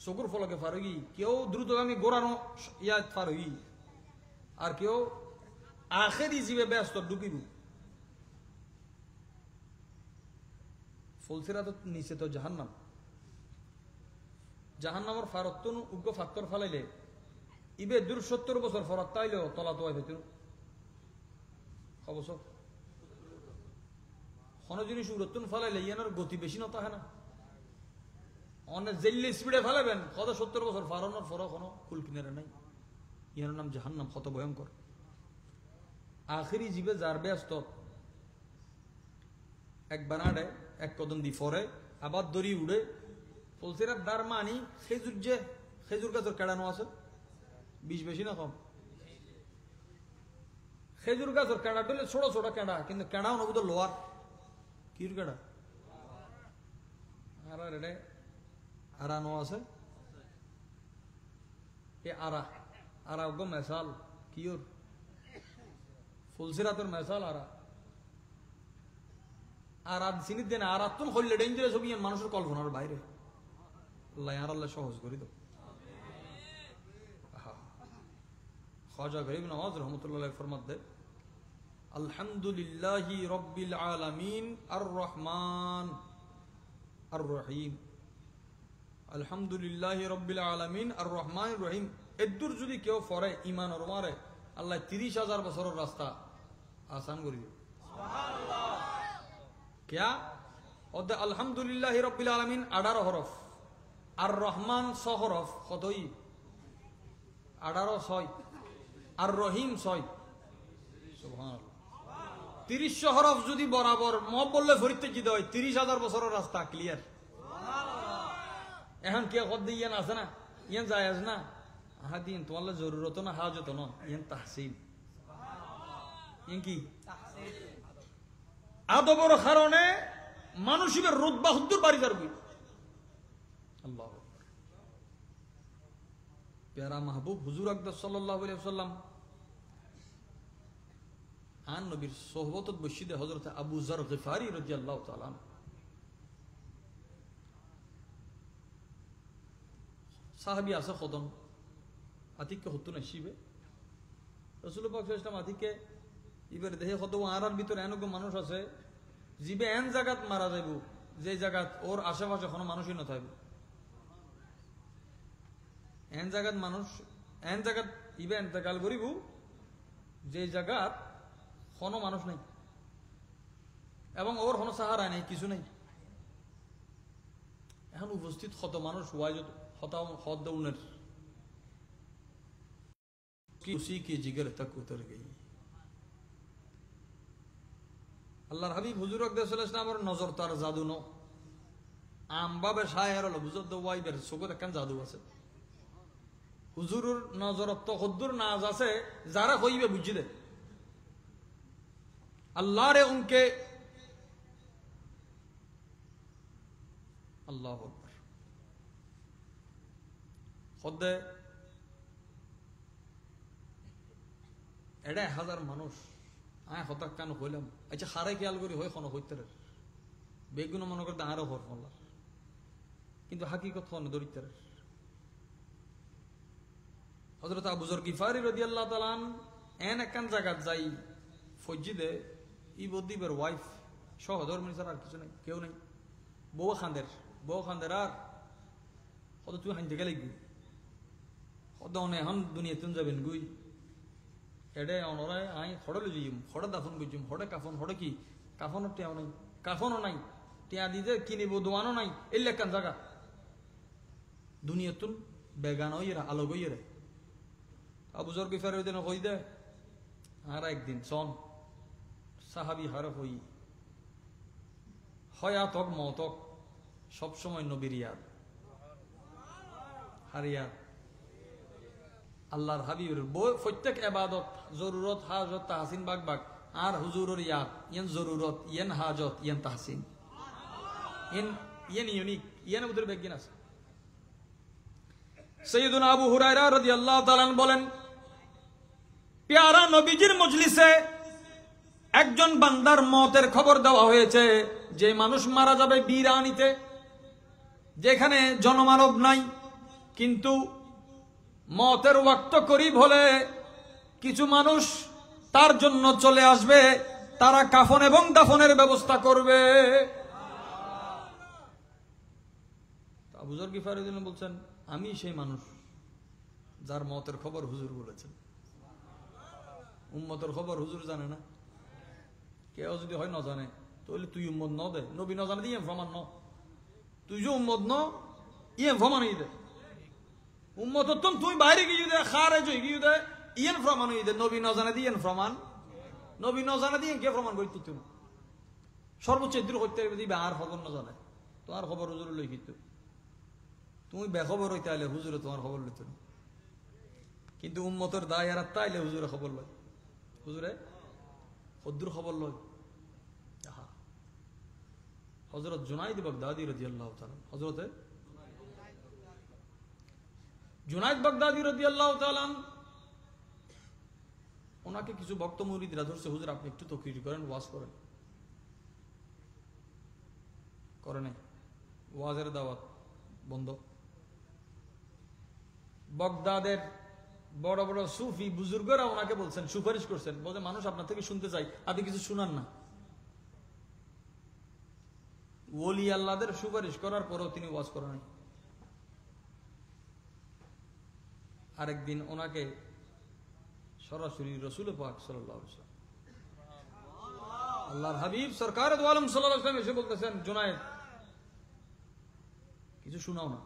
চকুর ফলকে ফারুগি কেউ দ্রুতগামী গোড়ানো ইয়াত ফারুগি আর কেউ আখেরি জীবে ব্যস্ত ডুবিব ফুলসিরা তো নিচে তো জাহান্নাম জাহান্নামের ফারত্তন উগ্র ফাত্তর ফালাইলে ইবে দূর 70 বছর ফরাত তাইলেও তলা তোয়াই হইত অবশ্য কোন জিনিস উড়তুন ফালাইলে ইয়ানোর গতি বেশি না তাহে না অনেক জেল্লি স্পিডে ফেলাবেন কত 70 বছর ফারানোর ফরক কোনো কুল কিনারে নাই ইয়ানোর নাম জাহান্নাম কত ভয়ঙ্কর আখেরি জীবে যার ব্যস্ত এক বানাডে এক কদম দি ফরে আবার দড়ি উড়ে ফুলসিরাত দার মানি খেজুর গাছের কেড়ানো আছে বিষ বেশি না কম খেজুর গাছের কেঁড়া টলে ছোট ছোট কেঁড়া, কিন্তু কেঁড়াও নবুদ লোয়ার কির কেঁড়া আর রে আরা নো আছে এ আরা আরা গো মেসাল কিওর ফুলসিরাতের মেসাল আরা আরাত সিনিত দেন আরাতুন হইলে ডেঞ্জারাস হবি মানুষের কল্পনার বাইরে। আল্লাহ আর আল্লাহ সহজ করি তো। খাজা গরিব নওয়াজ রহমতুল্লাহ ফরমাত দে আলহামদুলিল্লাহি রাব্বিল আলামিন আর রহমান আর রহিম। আলহামদুলিল্লাহি রাব্বিল আলামিন আর রহমান রহিম এদুর যদি কেউ পড়ে ঈমান আর মারে আল্লাহ 30,000 বছরের রাস্তা আসান করে দিবে। সুবহানাল্লাহ। क्या ওদে আলহামদুলিল্লাহি রাব্বিল আলামিন 18 হরফ আর রহমান 6 হরফ কতই 18 6 আর রহিম 6 সুবহানাল্লাহ। 30 হরফ যদি বরাবর ম বললে ফরিতে কি দেয় 30,000 বছরের রাস্তা ক্লিয়ার। সুবহানাল্লাহ। এখন কে কত দিয়েন আছে না ইয়ান জায়েজ না আহাদিন তোমার জরুরত না হাজত না ইয়ান তাহসিন। সুবহানাল্লাহ। ইয়ান কি তাহসিন আদবর কারণে মানুষের রুতবা হুদ্দুর বাড়ি যারবি। আল্লাহ প্যারা মাহবুব হুজুর আকবর সাল্লাল্লাহু আলাইহি ওয়াসাল্লাম আন নবীর সোহবতত বসিদে হযরত আবু যর গিফারি রাদিয়াল্লাহু তাআলা সাহাবী আছে খদন আতিককে হতো নসিবে রাসূল পাক সাল্লাল্লাহু আলাইহি ওয়াসাল্লাম আতিককে এবার দেখে কত আরার ভিতরে এনক মানুষ আছে জিবে এন জায়গাত মারা যাইব যে জায়গাত ওর আশেপাশে কোনো মানুষই না থাকবে। এন জায়গাত মানুষ এন জায়গাত ইবে এন্তেকাল করিব যে জায়গাত কোনো মানুষ নাই এবং ওর কোনো সাহারা নেই কিছু নেই। এখন উপস্থিত কত মানুষ ওয়াইজ হদ্দউনের উसी की जिगर तक उतर गई। আল্লাহর হাবিব হুজুর আকবর সাল্লাল্লাহু আলাইহি ওয়াসাল্লামের নজর তার জাদু ন আমবাবে শায়ের হলো বুঝত ওয়াইবের চোখত একখান জাদু আছে। হুজুরের নজরত তো হদ্দুর নাজ আছে যারা কইবে বুঝি দে আল্লাহ রে উনকে আল্লাহু আকবার খোদে এড়ে হাজার মানুষ আয় হতাক কেন হইলাম আচ্ছা হারে খেয়াল করি হয় কোনো হইতে বেগুনো মনে করতে আরো হর হল্লার কিন্তু হাকিকত হন দরিদ্রের। হযরত আবু যর গিফারি রাদিয়াল্লাহু তাআলা এন একখান জায়গাত যাই ফজ্জিদে ই বদ্দীপের ওয়াইফ সহ ধর্মী ছাড়া আর কিছু নাই কেউ নেই বউ খান্দের আর কত তুই হাইতে গেলে গি কত অনে এখন দুনিয়াতুন যাবেন গুই এডে অনরায় আই হড়লে যাইম হড়ে দাফন করছিম হড়ে কাফন হড়ে কি কাফনের টিয়াও নাই কাফনও নাই টিয়া দিতে কিনিব দোয়ানো নাই এলে একখান জায়গা দুনিয়াতুন বেগান হইরা আলোক হইরা আবু যর গিফারি ওই দিন কই দে আর একদিন সন সাহাবি হার হই হয়াতক মতক সবসময় নবীর ইয়াদ হারিয়া আল্লাহর হাবিবের প্রত্যেক ইবাদত জরুরত হাজত তাহসিন বাগ বাগ আর হুজুরের ইয়াদ ইয়ান জরুরত ইয়ান হাজত ইয়ান তাহসিন ইয়ান ইউনিক ইয়ান উদের বেগিন আছে। সাইয়্যিদুনা আবু হুরায়রা রাদিয়াল্লাহু তাআলা বলেন প্যারা নবীজির মজলিসে একজন বান্দার মওতের খবর দেওয়া হয়েছে যে মানুষ মারা যাবে বিরানিতে যেখানে জনমানব নাই কিন্তু মওতের ওয়াক্ত করিব হলে কিছু মানুষ তার জন্য চলে আসবে তারা কাফন এবং দাফনের ব্যবস্থা করবে। আবু যর গিফারি বলছেন আমি সেই মানুষ যার মওতের খবর হুজুর বলেছেন। উম্মতের খবর হুজুর জানে না কেউ যদি হয় না জানে তাহলে তুই উম্মত ন দে নবী ন জানে দিয়ে প্রমাণ ন তুই যে উম্মত ন ইয়ে প্রমাণ দে উম্মত তুই বাইরে গিয়ে দে খারে গিয়ে দে ইয়েন প্রমাণ দে নবী ন জানে দিয়ে প্রমাণ নবী ন জানে দিয়ে কে প্রমাণ করি তুই সর্বোচ্চ দূর করতে দিবে আর খবর ন জানে তোমার খবর হুজুর লই কিন্তু তুমি বেখবর হইতে আইলে হুজুরে তোমার খবর লইত কিন্তু উম্মতের দায় আর তাইলে হুজুরে খবর লয় হুজুরে হদ্দুর খবর লয়। হযরত জুনাইদ বাগদাদি রাদিয়াল্লাহু তাআলা, হযরতে জুনাইদ বাগদাদি রাদিয়াল্লাহু তাআলা, ওনাকে কিছু ভক্ত মুরিদরা ধরছে, হুজুর আপনি একটু তকরির করেন, ওয়াজ করেন। করে নাই, ওয়াজের দাওয়াত বন্ধ। বাগদাদের বড় বড় সুফি বুজুর্গরা ওনাকে বলছেন, সুপারিশ করছেন, বলছে মানুষ আপনার থেকে শুনতে চাই, আপনি কিছু শুনান না। ওলি আল্লাহদের সুপারিশ করার পরেও তিনি ওয়াজ করেন নাই। আরেকদিন ওনাকে সরাসরি রাসূল পাক সাল্লাল্লাহু আলাইহি ওয়াসাল্লাম, আল্লাহর হাবিব সরকার দু আলম সাল্লাল্লাহু আলাইহি ওয়াসাল্লাম এসে বলতেছেন, জুনায়েদ কিছু শোনাও না,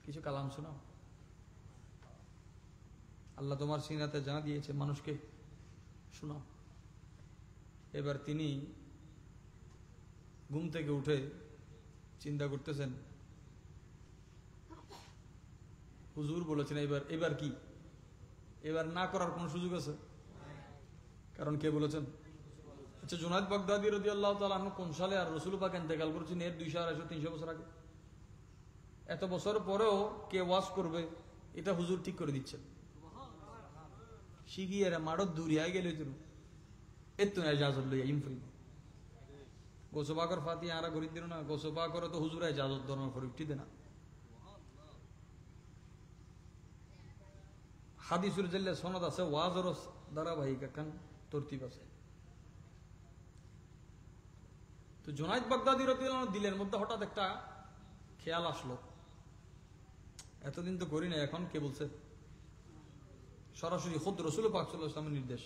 কিছু কালাম শোনাও। আল্লাহ তোমার সিনাতে যা দিয়েছে মানুষকে শোনাও। এবার তিনি ঘুম থেকে উঠে চিন্তা করতেছেন, হুজুর বলেছেন এবার কি, এবার না করার কোন সুযোগ আছে? কারণ কে বলেছেন? আচ্ছা, জুনায়েদ বাগদাদি রাদিয়াল্লাহু তাআলা আনহু কোন সালে আর রাসূল পাক ইন্তেকাল করেছেন এর 200, 250, 300 বছর আগে। এত বছর পরেও কে ওয়াজ করবে এটা হুজুর ঠিক করে দিচ্ছেন। শিগিয়ে মাড়ত দূরিয়ায় গেলে তুমি এত ইজাজত লইয়া ইমফ্রি গোসবা কর ফাতিহা আরা গরিব দিন না, গোসবা করে তো হুজুর ইজাজত ধর্ম ফরিকটি দেনা। হাদিসুল জেলে সনদ আছে, ওয়াজর ধারাবাহিক একখান তরতিব আছে। তো জুনায়েদ বাগদাদি রাদিয়াল্লাহু আনহু দিলের মধ্যে হঠাৎ একটা খেয়াল আসলো, এতদিন তো করি না, এখন কে বলছে? সরাসরি খুদ রাসূল পাক সাল্লাল্লাহু আলাইহি ওয়াসাল্লামের নির্দেশ।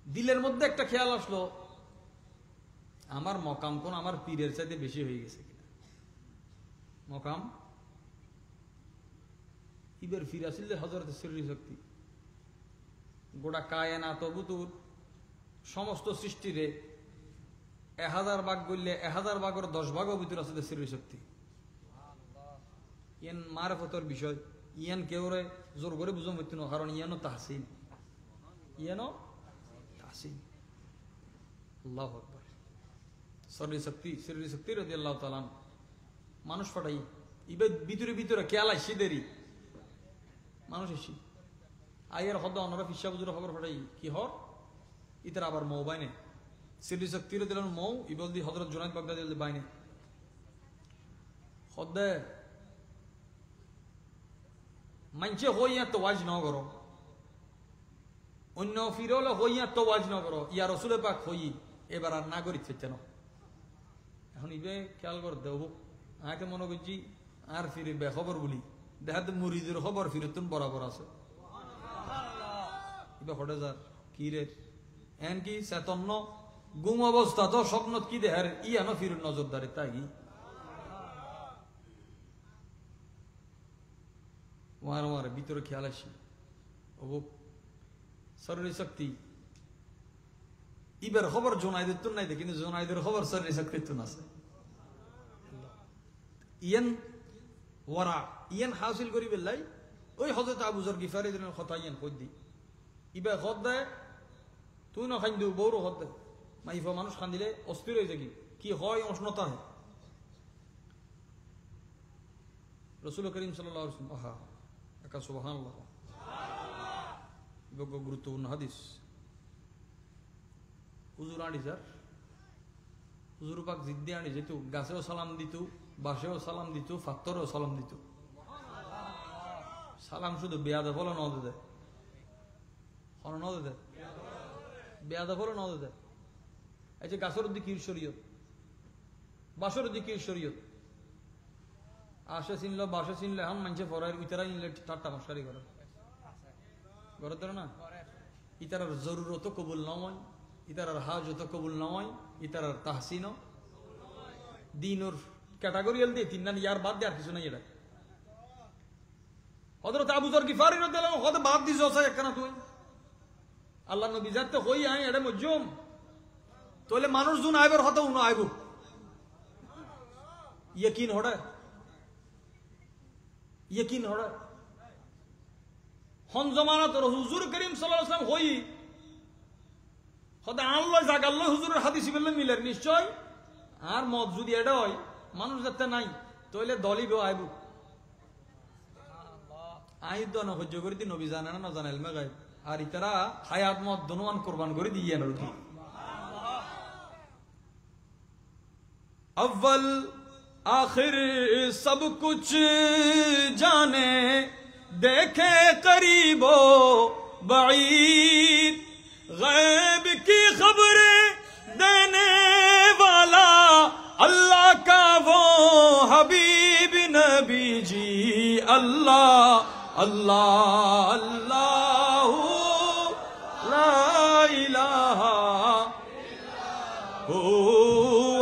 দিলের মধ্যে একটা খেয়াল আসলো, আমার মকাম কোন আমার পীরের চাইতে বেশি হয়ে গেছে কিনা। মকাম ইবের ফির আসিল হযরত সিররি শক্তি, গোটা কায়নাত বুতুর সমস্ত সৃষ্টিরে 1000 ভাগ বললে 1000 ভাগের 10 ভাগও ভিতর আছে সিররি শক্তি। ইয়ান মারফতের বিষয়, ইয়ান কেউরে জোর করে বুঝাম হইতো না, কারণ ইয়ানো তাহসিন, ইয়ানো তাহসিন। আল্লাহু আকবার। সিররি শক্তি রাদিয়াল্লাহু তাআলা মানুষ ফাটাই ইবে ভিতরে ভিতরে খেয়াল আসি দেরি মানুষ এসি আয়ের হদ অনরা ফিসা বুজুর খবর ফাটাই কি হর ইতার আবার মৌ বাইনে সিররি শক্তি রাদিয়াল্লাহু মৌ ইবলদি হযরত জুনায়েদ বাগদাদি বাইনে হদে মানছে হইয়া তো ওয়াজ ন করো, অন্য ফিরলে হইয়া তো ওয়াজ ন করো, ইয়া রাসূল পাক হই এবার আর নাগরিক ফেতে না। এখন ইবে খেয়াল করে দেব, আগে মনে করছি আর ফিরে বেখবর বলি, দেখাতে মুরিদের খবর ফিরতুন বরাবর আছে। ইবে হটে যার কি রে এন কি চেতন্য গুম অবস্থা তো স্বপ্ন কি দেহার ইয়ানো ফির নজরদারি তাই ওয়ার ভিতরে খেয়াল আসি ও শরীর শক্তি ইবের খবর জোনাইদের তো নাই, কিন্তু জোনাইদের খবর শরীর শক্তির তো আছে। ইয়ান ওয়ারা ইয়ান হাসিল করি বেলাই ওই হযরত আবু যর গিফারি দিনের কথা ইয়ান কই দি ইবে খদ দেয় তুই না খাইন দিও বউরও খদ দেয় মাইফা মানুষ খান দিলে অস্থির হয়ে যাবি, কি হয় উষ্ণতা হয়। রাসূল করিম সাল্লাল্লাহু আলাইহি ওয়াসাল্লাম আহা একা সুবহানাল্লাহ বড় গুরুত্বপূর্ণ হাদিস। হুজুর আনি স্যার হুজুর পাক জিদ্দি আনি যেত, গাছেও সালাম দিত, বাসেও সালাম দিত, ফাত্তরেও সালাম দিত। সালাম শুধু বেয়াদব হলো নদে দেয়, নদে দেয় বেয়াদব হলো নদে দেয়। এই যে গাছের দিকে শরীয়ত, বাসের দিকে শরীয়ত, আসে চিনল বাসে চিনলে এখন মানছে পড়ায় ইতারা নিলে ঠাট্টা মশারি করে ঘরে ধরে না, ইতারার জরুরত কবুল নয়, ইতারার হাজত কবুল নয়, ইতারার তাহসিন দিনর ক্যাটাগরিয়াল দিয়ে তিন না ইয়ার বাদ দিয়ে আর কিছু নাই। এটা হযরত আবু যর গিফারি রাদিয়াল্লাহু আনহু হতে বাদ দিছো একখানা তুই আল্লাহ নবী যাতে হই আই এটা মজুম তোলে মানুষ জুন আইবার হতে উনো আইবো यकीन होड़ा यकीन होड़ा हन जमाना तो हुजूर करीम सल्लल्लाहु अलैहि वसल्लम होई হতে আল্লাহ জাগাল্লাহ হুজুরের হাদিস বললে মিলের নিশ্চয় আর মত যদি এটা হয় মানুষ যাতে নাই তাহলে দলিব আইব আইদ না সহ্য করে দি নবী জানে না জানে এলমে গাইব আর ইতারা হায়াত মত দনুয়ান কোরবান করে দিয়ে না अव्वल आखिर सब कुछ जाने देखे करीबो बईद गैब की खबरें देने वाला अल्लाह का वो हबीब नबी जी अल्लाह अल्लाह अल्लाह ला इलाहा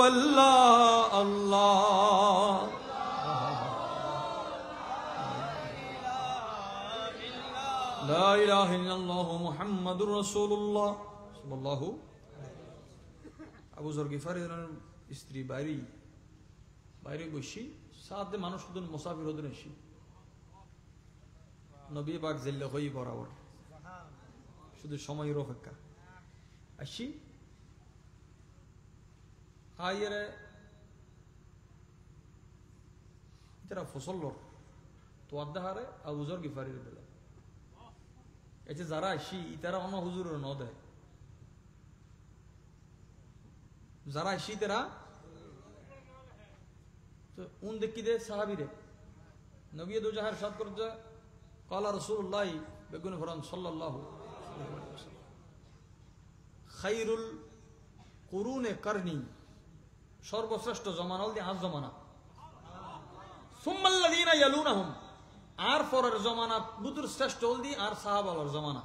अल्लाह अल्लाह ला इलाहा इल्लल्लाह मुहम्मदुर রাসূলুল্লাহ সাল্লাল্লাহু আবু যর গিফারির স্ত্রী বাইরে বসি সাথে মানুষ শুধু মুসাফির হতে নেছি নবী পাক জিল্লা হই বরাবর শুধু সময়ের অপেক্ষা আসি আইরে ইতারা ফসল্লর তো আদাহারে আবু যর গিফারির বেলা এতে যারা আসি ইতারা অন্য হুজুরের ন দেয় যারা আসি তারা তো উন দেখি দে সাহাবিরে নবী দু জাহার সাদ করতে কালা রাসূলুল্লাহ বেগুন ফরান সাল্লাল্লাহু আলাইহি ওয়াসাল্লাম খায়রুল কুরুনে করনি সর্বশ্রেষ্ঠ জমানা হল আজ জমানা সুম্মাল্লাযীনা ইয়ালুনাহুম আর পরের জমানা বুতুর শ্রেষ্ঠ হল আর সাহাবার জমানা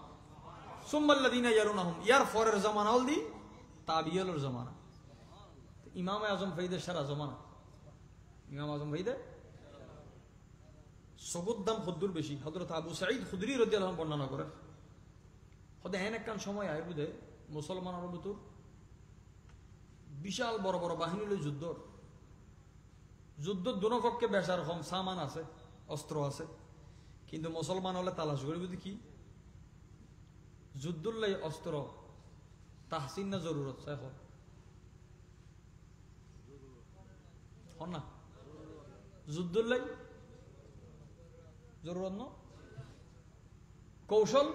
সুম্মাল্লাযীনা ইয়ালুনাহুম ইয়ার পরের জমানা হল তাবিঈনের জমানা ইমাম আজম ফাইদের সারা জমানা ইমাম আজম ফাইদে সগুদ দাম খুদ্দুর বেশি হযরত আবু সাঈদ খুদরি রাদিয়াল্লাহু আনহু বর্ণনা করেন হদে এন একখান সময় আয় বুঝে মুসলমানের বুতুর বিশাল বড় বড় বাহিনী লই যুদ্ধ দুনো পক্ষে বেশার কম সামান আছে অস্ত্র আছে কিন্তু মুসলমান হলে তালাশ করি বুঝি কি যুদ্ধর লাই অস্ত্র তাহসিন না জরুরত এখন না যুদ্ধর লাই জরুরত ন কৌশল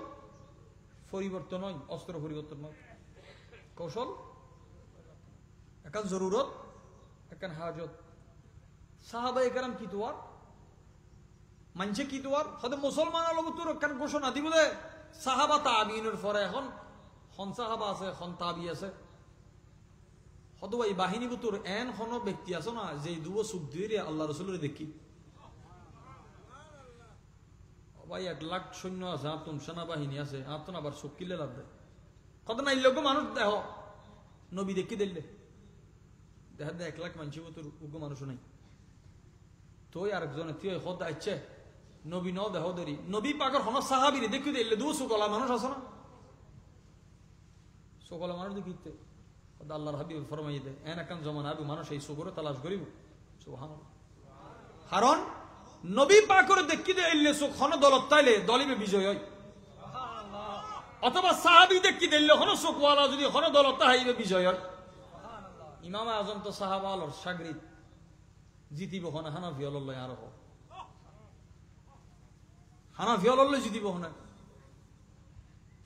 পরিবর্তন হয় অস্ত্র পরিবর্তন নয় কৌশল একান জরুরত একান হাজত সাহাবা একরাম কি তোয়ার মানছে কি তোয়ার হয়তো মুসলমান তোর একখান ঘোষণা দিব দে সাহাবা তাবিনের পরে এখন খন সাহাবা আছে খন তাবি আছে হয়তো এই বাহিনী তোর এন কোনো ব্যক্তি আছে না যে দুবো সুখ দিয়ে আল্লাহ রসুলের দেখি ভাই 1 লাখ সৈন্য আছে আতন সেনাবাহিনী আছে আতন আবার চোখ কিলে লাভ দেয় কত না এই লোক মানুষ দেহ নবী দেখি দিলে দেখা দেয় 1 লাখ মানুষ তোর উগ্র মানুষ নাই তুই আরেকজনে তুই হদ আইছে নবী ন দেহ দেরি নবী পাকের হন সাহাবি দেখি দিলে দু সুকলা মানুষ আছে না সুকলা মানুষ দেখিতে আল্লাহর হাবিব ফরমাই দে এন একখান জমান আবু মানুষ এই সুগরে তালাশ করিব সুবহানাল্লাহ কারণ নবী পাকের দেখি দিলে সুখ হন দলত তাইলে দলিবে বিজয় হয় অথবা সাহাবি দেখি দিলে হন সুখওয়ালা যদি হন দলত তাইবে বিজয় হয় ইমাম আজম তো সাহাবা আলোর সাগরিদ জিতিব হনে হানাফি আল্লাহ আর হানাফি আল্লাহ জিতিব হনে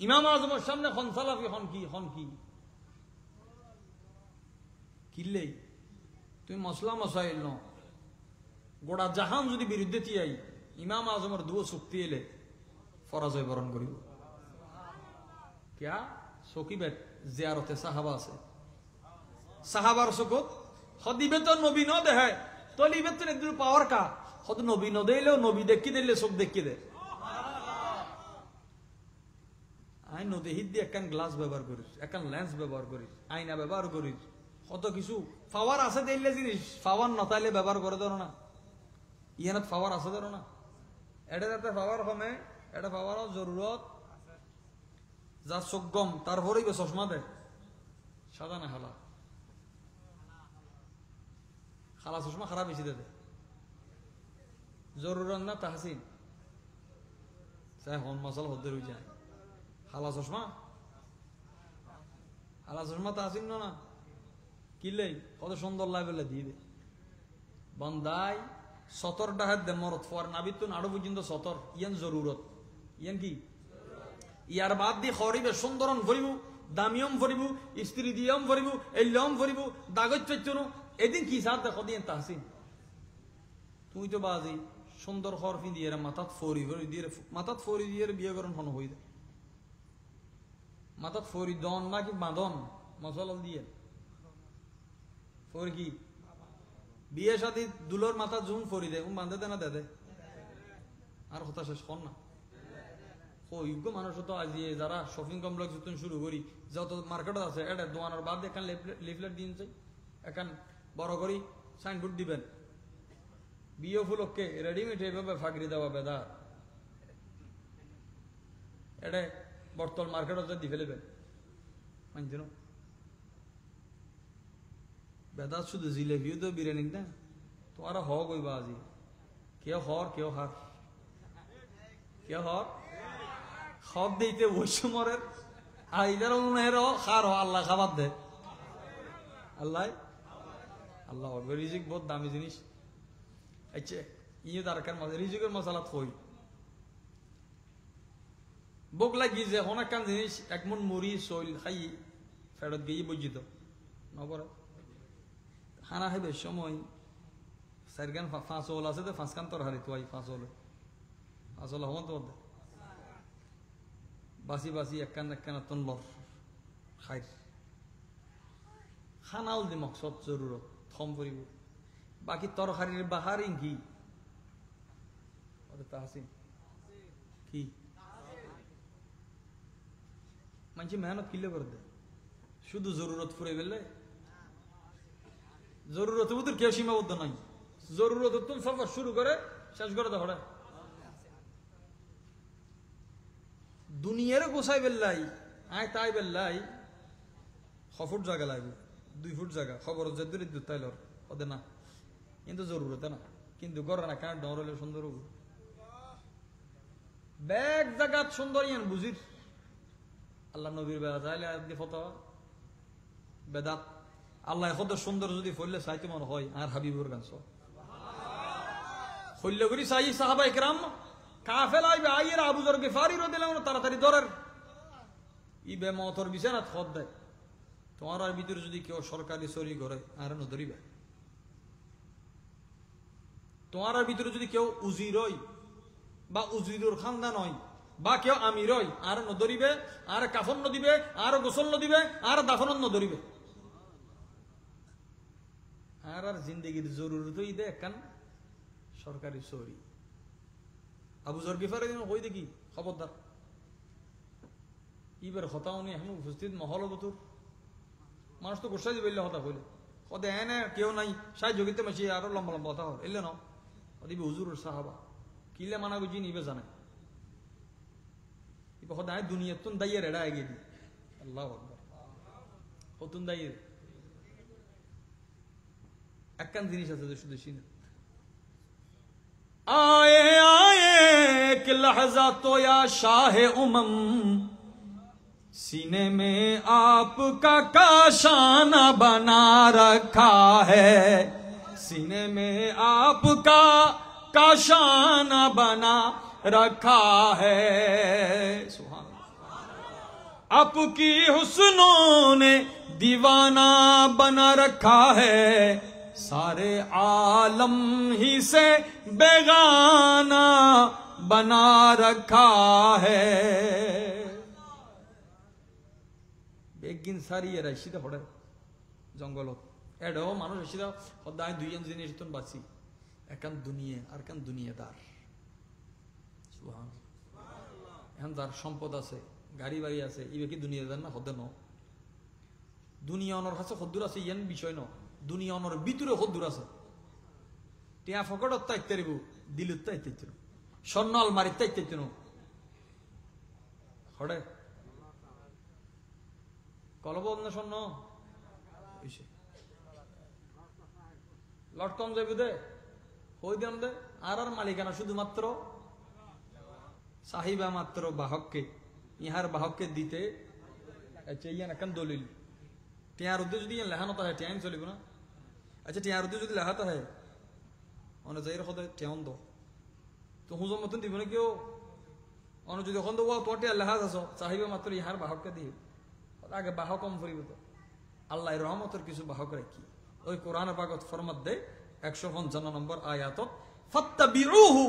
ইমাম আজমের সামনে খন সালাফি হন কি কিল্লেই তুমি মসলা মশাইল ন গোড়া জাহান যদি বিরুদ্ধে তিয়াই ইমাম আজমের দুয়ো শক্তি এলে পরাজয় বরণ করিব ক্যা সকিবেট জিয়ারতে সাহাবা আছে সাহাবার চকুত সদিবে তো নবী ন দেহে তলিবে তো একদম পাওয়ার কা হত নবী ন দিলেও নবী দেখি দিলে চোখ দেখি দে আই নদীহিত দিয়ে একখান গ্লাস ব্যবহার করিস একখান লেন্স ব্যবহার করিস আয়না ব্যবহার করিস কত কিছু পাওয়ার আছে দিলে জিনিস পাওয়ার নতাইলে ব্যবহার করে ধরো না ইয়ানত পাওয়ার আছে ধরো না এটা যাতে পাওয়ার কমে এটা পাওয়ার জরুরত যার চোখ গম তারপরেই চশমা দেয় সাদা না খালা খালা চশমা খারাপ বেশি দেয় জরুরত না তাহসিন চাই হন মশাল হদ্দের হয়ে যায় খালা চশমা আলা চশমা তা আসিন না কিলে কত সুন্দর লাগে দিয়ে বন্দাই সতর ডাহাত দে মরত ফর নাবিতুন আরো পর্যন্ত সতর ইয়ান জরুরত ইয়ান কি ইয়ার বাদ দিয়ে খরিবে সুন্দরন ভরিব দামিয়ম ভরিব স্ত্রী দিয়ম ভরিব এলম ভরিব দাগজ চৈতন্য এদিন কি সাথ দেখো দিয়ে তাহসিন তুই তো বাজি সুন্দর খর ফি দিয়ে মাথাত ফরি ভরি দিয়ে মাথাত ফরি দিয়ে বিয়ে করন হন হই দে মাথাত ফরি দন নাকি বাঁধন মশলা দিয়ে ফরি কি বিয়ে সাথী দুলোর মাথা জুম ফরি দে বাঁধে দে না দে আর কথা শেষ কর না যোগ্য মানুষ তো আজ যারা শপিং কমপ্লেক্স শুরু করি যত মার্কেট আছে এটা দোয়ানোর বাদ এখান লিফলেট দিন এখান বড় করি সাইনবোর্ড দিবেন বিয়ে উপলক্ষে রেডিমেড এইভাবে ফাঁকরি দেওয়া বেদা এটা বর্তমান মার্কেট দি ফেলেবেন মানছেন বেদা শুধু জিলেবিও তো বিরিয়ানি না তোমারা হ কইবা আজি কেউ হর কেউ হার কেউ হর সব দিতে ওই সময়ের আইদার খার আল্লাহ খাবার দে আল্লাহ আল্লাহ রিজিক বহুত দামি জিনিস আচ্ছা ইয়ে দরকার রিজিকের মশালাত হই বোক লাগি যে অনেক কান জিনিস এক মন মুড়ি শৈল খাই ফেরত গিয়ে বুঝিত নবরে খানা খাইবে সময় চারগান ফাঁস হল আছে তো ফাঁসখান তোর হারি তুই ফাঁস হলে ফাঁস হলে হন তোর দে বাসি বাসি একখান একখান তনবর খাই খানাল দি মকসদ জরুরত থম পরিব বাকি তরকারির বাহারি কি তাহসিন কি মানুষ মেহনত কিলে করে দে শুধু জরুরত ফুরে গেলে জরুরত বুধুর কেউ সীমাবদ্ধ নাই জরুরত তুমি সফর শুরু করে শেষ করে দাও দুনিয়ারও গোসাই বেল্লাই আয় তাই বেল্লাই 6 ফুট জায়গা লাগবে 2 ফুট জায়গা খবর যে দূরে দূর তাইলর ওদের না কিন্তু জরুরত না কিন্তু গড় না কার ডর হলে সুন্দর হবো ব্যাগ জায়গা সুন্দর ইয়ান বুঝির আল্লাহ নবীর বেড়া চাইলে আদি ফতোয়া বেদাত আল্লাহ কত সুন্দর যদি ফললে চাইতে মনে হয় আর হাবিবুর গান ফল্য করি চাই সাহাবা ইকরাম কাফেলা আইবে আইয়ের আবু যর গিফারি রাদিয়াল্লাহু আনহু তাড়াতাড়ি ধরের ই বেমতর বিছানাত খদ দেয় তোমার আর ভিতরে যদি কেউ সরকারি চুরি করে আর ন ধরিবে তোমার আর ভিতরে যদি কেউ উজির হয় বা উজিরুর খানদান হয় বা কেউ আমির হয় আর ন ধরিবে আর কাফন ন দিবে আর গোসল ন দিবে আর দাফন ন ধরিবে আর আর জিন্দগির জরুরত দে একখান সরকারি চুরি আবু যর গিফারি কই দেখি খবরদার ইবার হতা উনি এখন উপস্থিত মহল বতুর মানুষ তো গোসাই দিবে হতা কইলে কদে এনে কেউ নাই সাই যোগিতে মাসি আরো লম্বা লম্বা হতা হর এলে নাও দিবে হুজুর সাহাবা কিলে মানা গুজি নিবে জানে ইবা খদা দুনিয়া তুন দাইয়ে রেডা আগে দি আল্লাহু আকবার কতুন দাইয়ে একখান জিনিস আছে যে শুধু শুনে आए आए एक लहजा तो या शाह उमम सीने में आपका काशाना बना रखा है सीने में आपका काशाना बना रखा है सुभान अल्लाह आपकी हुस्नों ने दीवाना बना रखा है सारे आलम ही से बेगाना बना रखा है বেগিন সারিয়ে রাইসিদা পড়ে জঙ্গলত এডো মানুষ এসিদা সদায় দুইজন জিনিস তো বাঁচি একান দুনিয়া আর কান দুনিয়াদার সুবহানাল্লাহ এখন যার সম্পদ আছে গাড়ি বাড়ি আছে ইবে কি দুনিয়াদার না হদে ন দুনিয়া অনর কাছে কদ্দুর আছে ইয়ান বিষয় ন দুনিয়া অনর ভিতরে কদ্দুর আছে টিয়া ফকটত তাইতে রিবু দিলুত তাইতে চিনো স্বর্ণ আলমারিত তাইতে চিনো হড়ে কলব না স্বর্ণ লটকম যাইব দে হই দেন দে আর আর মালিকানা শুধুমাত্র সাহিবা মাত্র বাহককে ইহার বাহককে দিতে চাইয়া এখন দলিল টিয়ার উদ্দে যদি লেহানো হয় টিয়াইন চলিব না। আচ্ছা টিয়ার উদ্দে যদি লেহাতে হয় অনে যাই সদায় টিয়ান দো তো হুজম মতন দিব না কেউ অনে যদি এখন তো তোমার টিয়া লেহাজ আছো চাহিবে মাত্র ইহার বাহককে দিয়ে আগে বাহ কম ফুরিব তো আল্লাহ রহমতের কিছু বাহক রাখি ওই কোরআন পাকত ফরমাত দে 155 নম্বর আয়াতত ফাত্তাবিউহু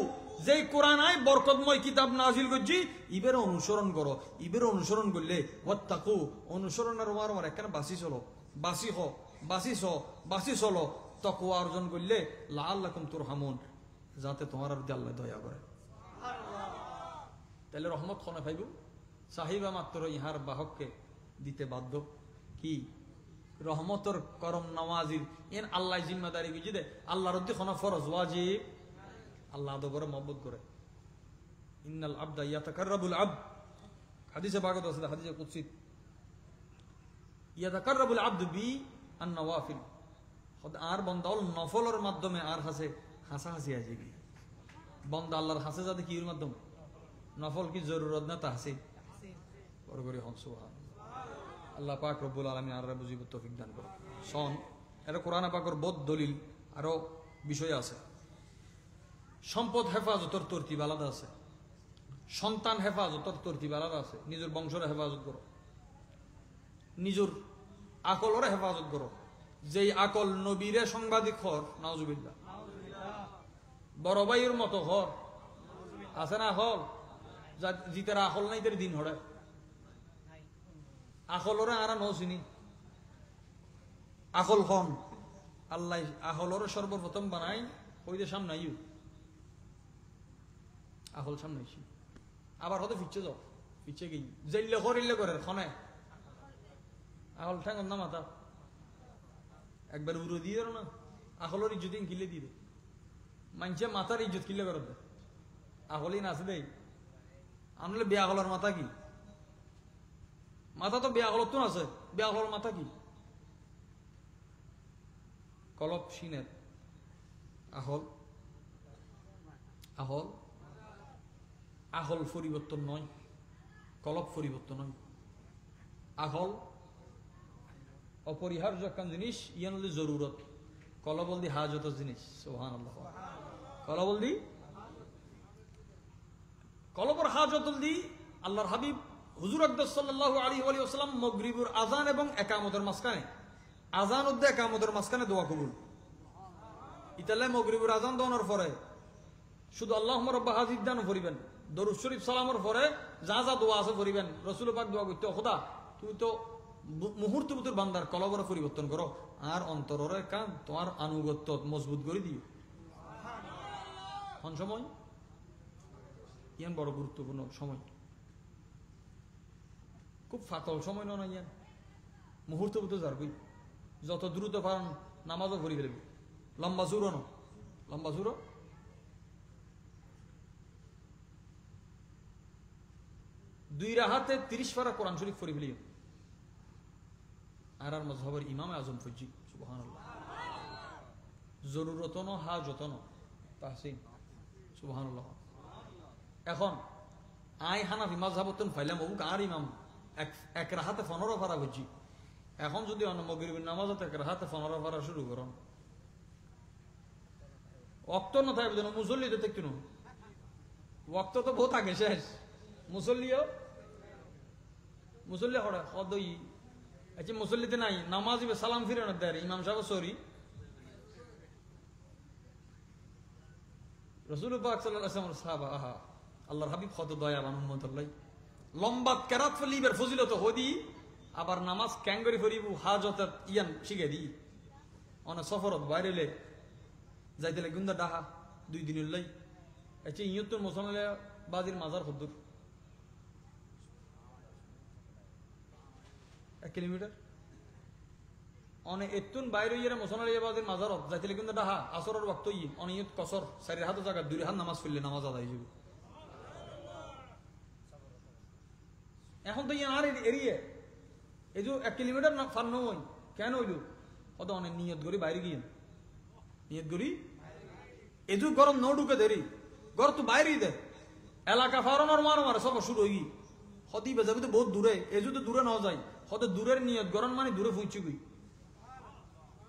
যেই কোরআন আই বরকতময় কিতাব নাজিল করছি ইবের অনুসরণ করো ইবের অনুসরণ করলে ওয়াত্তাকু অনুসরণের ওয়ার একখানে বাসি চলো তাকওয়া অর্জন করলে লাআল্লাকুম তুরহামুন যাতে তোমার প্রতি আল্লাহ দয়া করে তাহলে রহমত খনে পাইব চাহিবা মাত্র ইহার বাহককে দিতে বাধ্য কি রহমতর করম নওয়াজির এন আল্লাহ জিম্মাদারি বুঝি দে আল্লাহর উদ্দি খনা ফরজ ওয়াজিব আল্লাহ আদো করে মহব্বত করে ইন্নাল আবদা ইয়াতাকাররাবুল আবদ হাদিসে ভাগবত আছে হাদিসে কুদসি ইয়াতাকাররাবুল আবদ বি আন নওয়াফিল আর বান্দা নফলের মাধ্যমে আর হাসাহাসি আছে কি বান্দা আল্লাহর হাসে যাতে কি এর মাধ্যমে নফল কি জরুরত না তা হাসি বড় করে হন সুবহান আল্লাহ পাক রব্বুল আলামিন আর বুঝিব তৌফিক দান করুন শোন এটা কোরআন পাকের বহুত দলিল আরো বিষয় আছে সম্পদ হেফাজতর তরতিব আলাদা আছে সন্তান হেফাজতর তরতিব আলাদা আছে নিজের বংশের হেফাজত করো নিজের আকলের হেফাজত করো যেই আকল নবীরে সাংবাদিক হর নাউজুবিল্লাহ বড় ভাইয়ের মতো হর আছে না হল জিতের আকল নাই তার দিন হরে আকলরে আরা নচিনি আকল খন আল্লাহ আকলরে সর্বপ্রথম বানাই ওইদের সামনাইও আকল সামনাইছি আবার হতে ফিরছে যাও ফিরছে গিয়ে জেললে করিলে করে খনে আকল ঠ্যাঙ্গ না মাথা একবার উড়ো দিয়ে না আকলর ইজ্জত কিলে দিয়ে মানছে মাথার ইজ্জত কিলে করে দে আকলই নাচে দেই আনলে বিয়া আকলের মাথা কি মাথা তো বিয়া আকলত তো আছে বিয়া আকলের মাথা কি কলপ সিনের আহল আহল আহল পরিবর্তন নয় কলপ পরিবর্তন নয় আহল অপরিহার্য একখান জিনিস ইয়ান হল জরুরত কলবল দি হাজত জিনিস সুবহানাল্লাহ কলবল দি কলবর হাজত দি আল্লাহর হাবিব হুজুর আকরাম সাল্লাল্লাহু আলাইহি ওয়াসাল্লাম মাগরিবের আযান এবং ইকামতের মাঝখানে আযান ও ইকামতের মাঝখানে দোয়া কবুল ইতালে মাগরিবের আযান দেওয়ার পরে শুধু আল্লাহুম্মা রাব্বা হাযিদ দান করিবেন দরুদ শরীফ সালামের পরে যা যা দোয়া আছে করিবেন রাসূল পাক দোয়া করতে খোদা তুমি তো মুহূর্ত ভিতর বান্দার কলবর পরিবর্তন করো আর অন্তরের কাম তোমার আনুগত্য মজবুত করে দিও কোন সময় ইয়ান বড় গুরুত্বপূর্ণ সময় খুব ফাতল সময় নয় ইয়ান মুহূর্ত ভিতর যারবই যত দ্রুত পারেন নামাজও পড়ি ফেলবি লম্বা সুরো ন লম্বা সুরো দুই রাহাতে 30 পারা কোরআন শরীফ পড়ি ফেলিও আর মযহাবের ইমাম আজম ফজি সুবহানাল্লাহ জরুরত ন হাজত ন তাহসিন সুবহানাল্লাহ এখন আই হানাফি মাযহাবতন ফাইলাম ও কার ইমাম এক রাহাতে 15 পারা ফজি এখন যদি অন্য মাগরিবের নামাজত এক রাহাতে 15 পারা শুরু করুন ওয়াক্ত না থাকবে যেন মুসল্লি তো দেখতে ওয়াক্ত তো বহুত আগে শেষ মুসল্লি হড়া হদই আচ্ছা মুসল্লিতে নাই নামাজ সালাম ফিরে না দেয় ইমাম সাহেব সরি রাসূল পাক সাল্লাল্লাহু আলাইহি ওয়াসাল্লাম সাহাবা আহা আল্লাহর হাবিব কত দয়াবান উম্মতুল্লাহ লম্বা কেরাত ফলিবের ফজিলত হদি আবার নামাজ ক্যাঙ্গরি ফরিবু হাজত ইয়ান শিখে দি অন সফরত বাইরেলে যাইতেলে গুন্দা ডাহা 2 দিনের লাই আচ্ছা ইয়তুন মুসলমানে বাজির মাজার হুদ্দুর 1 কিলোমিটার অনে এতুন বাইরে ইয়ারে মুসলমানে বাজির মাজারত যাইতেলে গুন্দা ডাহা আসরের ওয়াক্ত ই অনিয়ত কসর চারি হাত জায়গা 2 হাত নামাজ পড়লে নামাজ আদায় হইবে এখন তো ইয়ান আর এরিয়ে এই যে 1 কিলোমিটার না ফার নয় কেন হইল অত অনেক নিয়ত করি বাইরে গিয়ে নিয়ত করি এজু গরম ন ঢুকে দেরি গর তো বাইরেই দে এলাকা ফারমার মার সব শুরু হই হদি যাবি তো বহুত দূরে এজু তো দূরে না যায় হতে দূরের নিয়ত গরম মানে দূরে ফুঁচি গই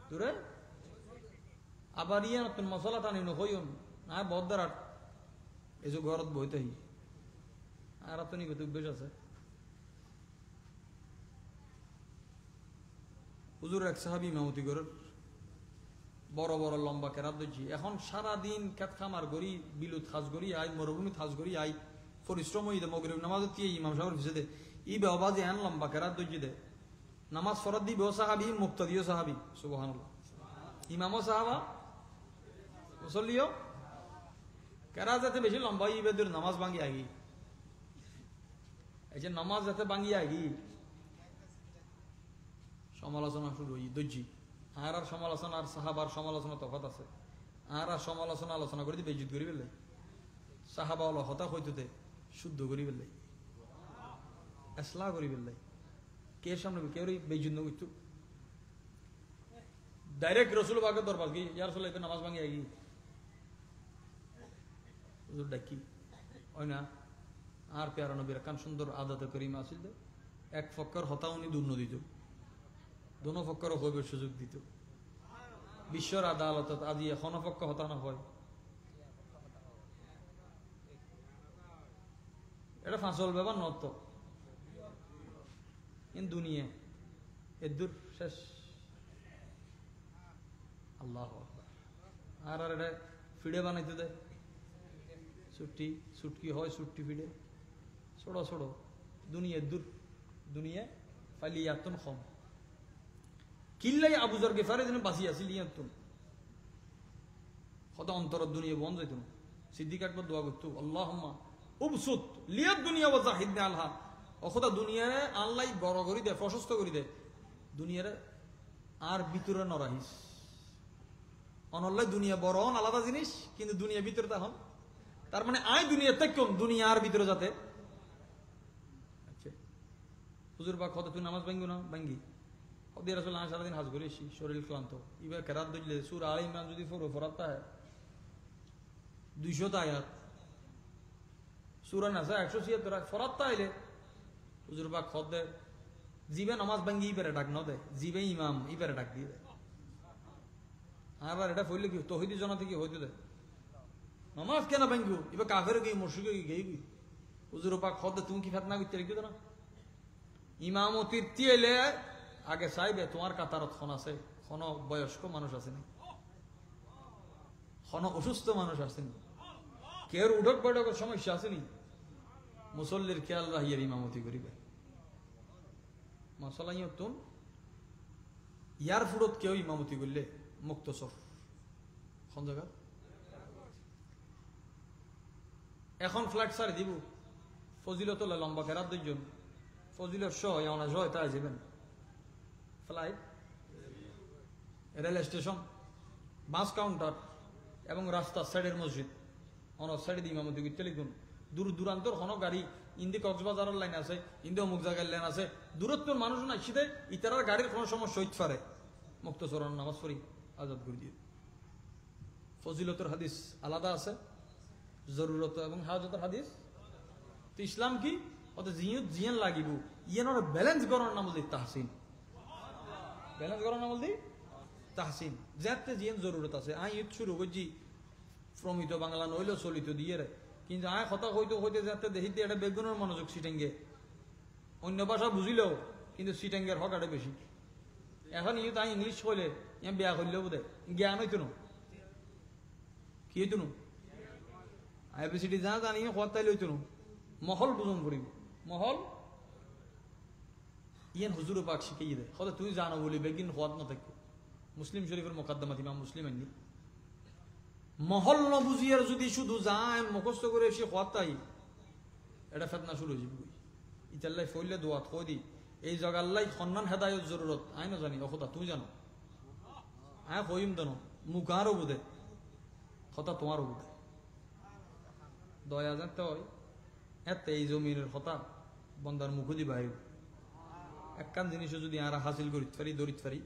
দূরে আবার ইয়ে নতুন মশলা টানি নইন না বদার এই যে ঘরত বইতে আর তো নিগত অভ্যেস আছে হুজুর এক সাহাবী ইমামতি করেন বড় বড় লম্বা কেরাত দিচ্ছি এখন সারাদিন খেত খামার করি বিলুত খাস করি আই মরুভূমি খাস করি আই পরিশ্রম হয়ে মগরিব নামাজ দিয়ে ইমাম সাহেবের ভিসে দে ই বেবাজে এন লম্বা কেরাত দিচ্ছি দে নামাজ ফরত দি বেও সাহাবি মুক্তাদিও সাহাবি সুবহানাল্লাহ ইমামও সাহাবা মুসল্লিও কেরাত যাতে বেশি লম্বা ইবেদের নামাজ ভাঙ্গি আগি এই যে নামাজ যাতে ভাঙ্গি আগি সমালোচনা শুরু হই দজ্জি আর সমালোচনা আর সাহাবার সমালোচনা তফাত আছে আর সমালোচনা আলোচনা করে দিয়ে বেজিত করি ফেললে সাহাবা হলো হতা হইতে দে শুদ্ধ করি ফেললে এসলা করি ফেললে কে সামনে কেউ বেজিত নইতু ডাইরেক্ট রসুল বাগে দরবার কি ইয়ার চলে নামাজ ভাঙি আগি হুজুর ডাকি ওই না আর পেয়ারা নবীর কান সুন্দর আদাত করিমা আসিল দে এক ফক্কর হতা উনি দুর্ন দিত দোনো পক্ষের হইবের সুযোগ দিত বিশ্বর আদালত আজি এখনো পক্ষ হতানো হয় এটা ফাঁসল ব্যাপার নত ইন দুনিয়া এদুর শেষ আল্লাহ আর আর এটা ফিডে বানাইতে দেয় ছুট্টি ছুটকি হয় ছুট্টি ফিডে ছোড়ো ছোড়ো দুনিয়া দূর দুনিয়া ফালিয়াতুন খম কিল্লাই আবু জর গেফারে যেন বাঁচি আসিল ইয়াতুন কত অন্তর দুনিয়া বন্ধ যাইতুন সিদ্দিক আকবর দোয়া করতো আল্লাহুম্মা উবসুত লিয়াদ দুনিয়া ওয়া জাহিদনা আলহা অখদা দুনিয়ারে আল্লাহ বড় করে দে প্রশস্ত করে দে দুনিয়ারে আর ভিতরে নরাহিস অনল্লাই দুনিয়া বড় আলাদা জিনিস কিন্তু দুনিয়া ভিতরে তখন তার মানে আয় দুনিয়া তেকম দুনিয়া আর ভিতরে যাতে আচ্ছা হুজুর বা কত তুই নামাজ ভাঙ্গি না ভাঙ্গি ওদের আসলে আমি সারাদিন হাজ করে এসি শরীর ক্লান্ত এবার কেরাত দিলে সুর আল ইমরান যদি ফরাত হয় 200 আয়াত সুরা নাসা 176 ফরাত আইলে হুজুর বা খদ দে জিবে নামাজ ভাঙ্গি ইবারে ডাক ন দে জিবে ইমাম ইবারে ডাক দিয়ে দে আর এটা ফইলে কি তৌহিদি জনা থেকে হইতে দে নামাজ কেন ভাঙ্গু এবার কাফের গিয়ে মুশরিক গিয়ে গই হুজুর বা খদ দে তুমি কি ফিতনা করতে রেখে না ইমামতির তিয়েলে আগে চাইবে তোমার কাতারত খন আছে খন বয়স্ক মানুষ আসেনি খন অসুস্থ মানুষ আসেনি কেউ উঠক বৈঠকের সমস্যা আসেনি মুসল্লির খেয়াল রাহিয়ার ইমামতি করিবে মশলা তুন ইয়ার ফুরত কেউ ইমামতি করলে মুক্ত সফ কোন জায়গা এখন ফ্ল্যাট সারি দিব ফজিলত লম্বা কেরাত দুইজন ফজিলত সহ এমন সহ তাই যাবেন flight rail station bus counter এবং রাস্তার সাইডের মসজিদ অনেক সাইডে দিয়ে ইমামতি করতে লিখুন দূর দূরান্তর কোনো গাড়ি ইন্দি কক্সবাজারের লাইন আছে ইন্দি অমুক জায়গার লাইন আছে দূরত্বর মানুষ না শীতে ইতারার গাড়ির কোনো সমস্যা হইতে পারে মুক্ত চরণ নামাজ পড়ি আজাদ করে দিয়ে ফজিলতর হাদিস আলাদা আছে জরুরত এবং হাজতের হাদিস তো ইসলাম কি অত জিয়ান লাগিব ইয়ানোর ব্যালেন্স করার নাম বলি তাহসিন ব্যালেন্স করার নাম বলি তাহসিন যাতে জিয়ান জরুরত আছে আই ইউথ শুরু করছি প্রমিত বাংলা নইল চলিত দিয়ে রে কিন্তু আয় কথা হইতে হইতে যাতে দেখিতে এটা বেগুনের মনোযোগ সিটেঙ্গে অন্য ভাষা বুঝিলেও কিন্তু সিটেঙ্গের হক আটা বেশি এখন ইউথ আই ইংলিশ কইলে বেয়া করলেও বোধ জ্ঞান হইতো না কি হইতো না আইপিসিটি যা জানি হওয়ার তাই লইতো না মহল বুঝন করিব মহল ইয়ান হুজুর পাক শিখিয়ে দেয় হয়তো তুই জানো বলি বেগিন হওয়াত না থাকবে মুসলিম শরীফের মোকাদ্দমাত ইমাম মুসলিম আননি মহল ন বুঝিয়ার যদি শুধু যায় মুখস্থ করে এসে হওয়াত তাই এটা ফেতনা শুরু হয়ে যাবে ইতাল্লাই ফইলে দোয়া থই দি এই জগাল্লাই সন্মান হেদায়ত জরুরত আই না জানি অকথা তুই জানো আয় হইম জানো মুখারও বোধে কথা তোমারও বোধে দয়া জানতে হয় এতে এই জমিনের কথা বন্দার মুখুদি বাইর একখান জিনিসও যদি আর হাসিল করিতে পারি দরিত পারি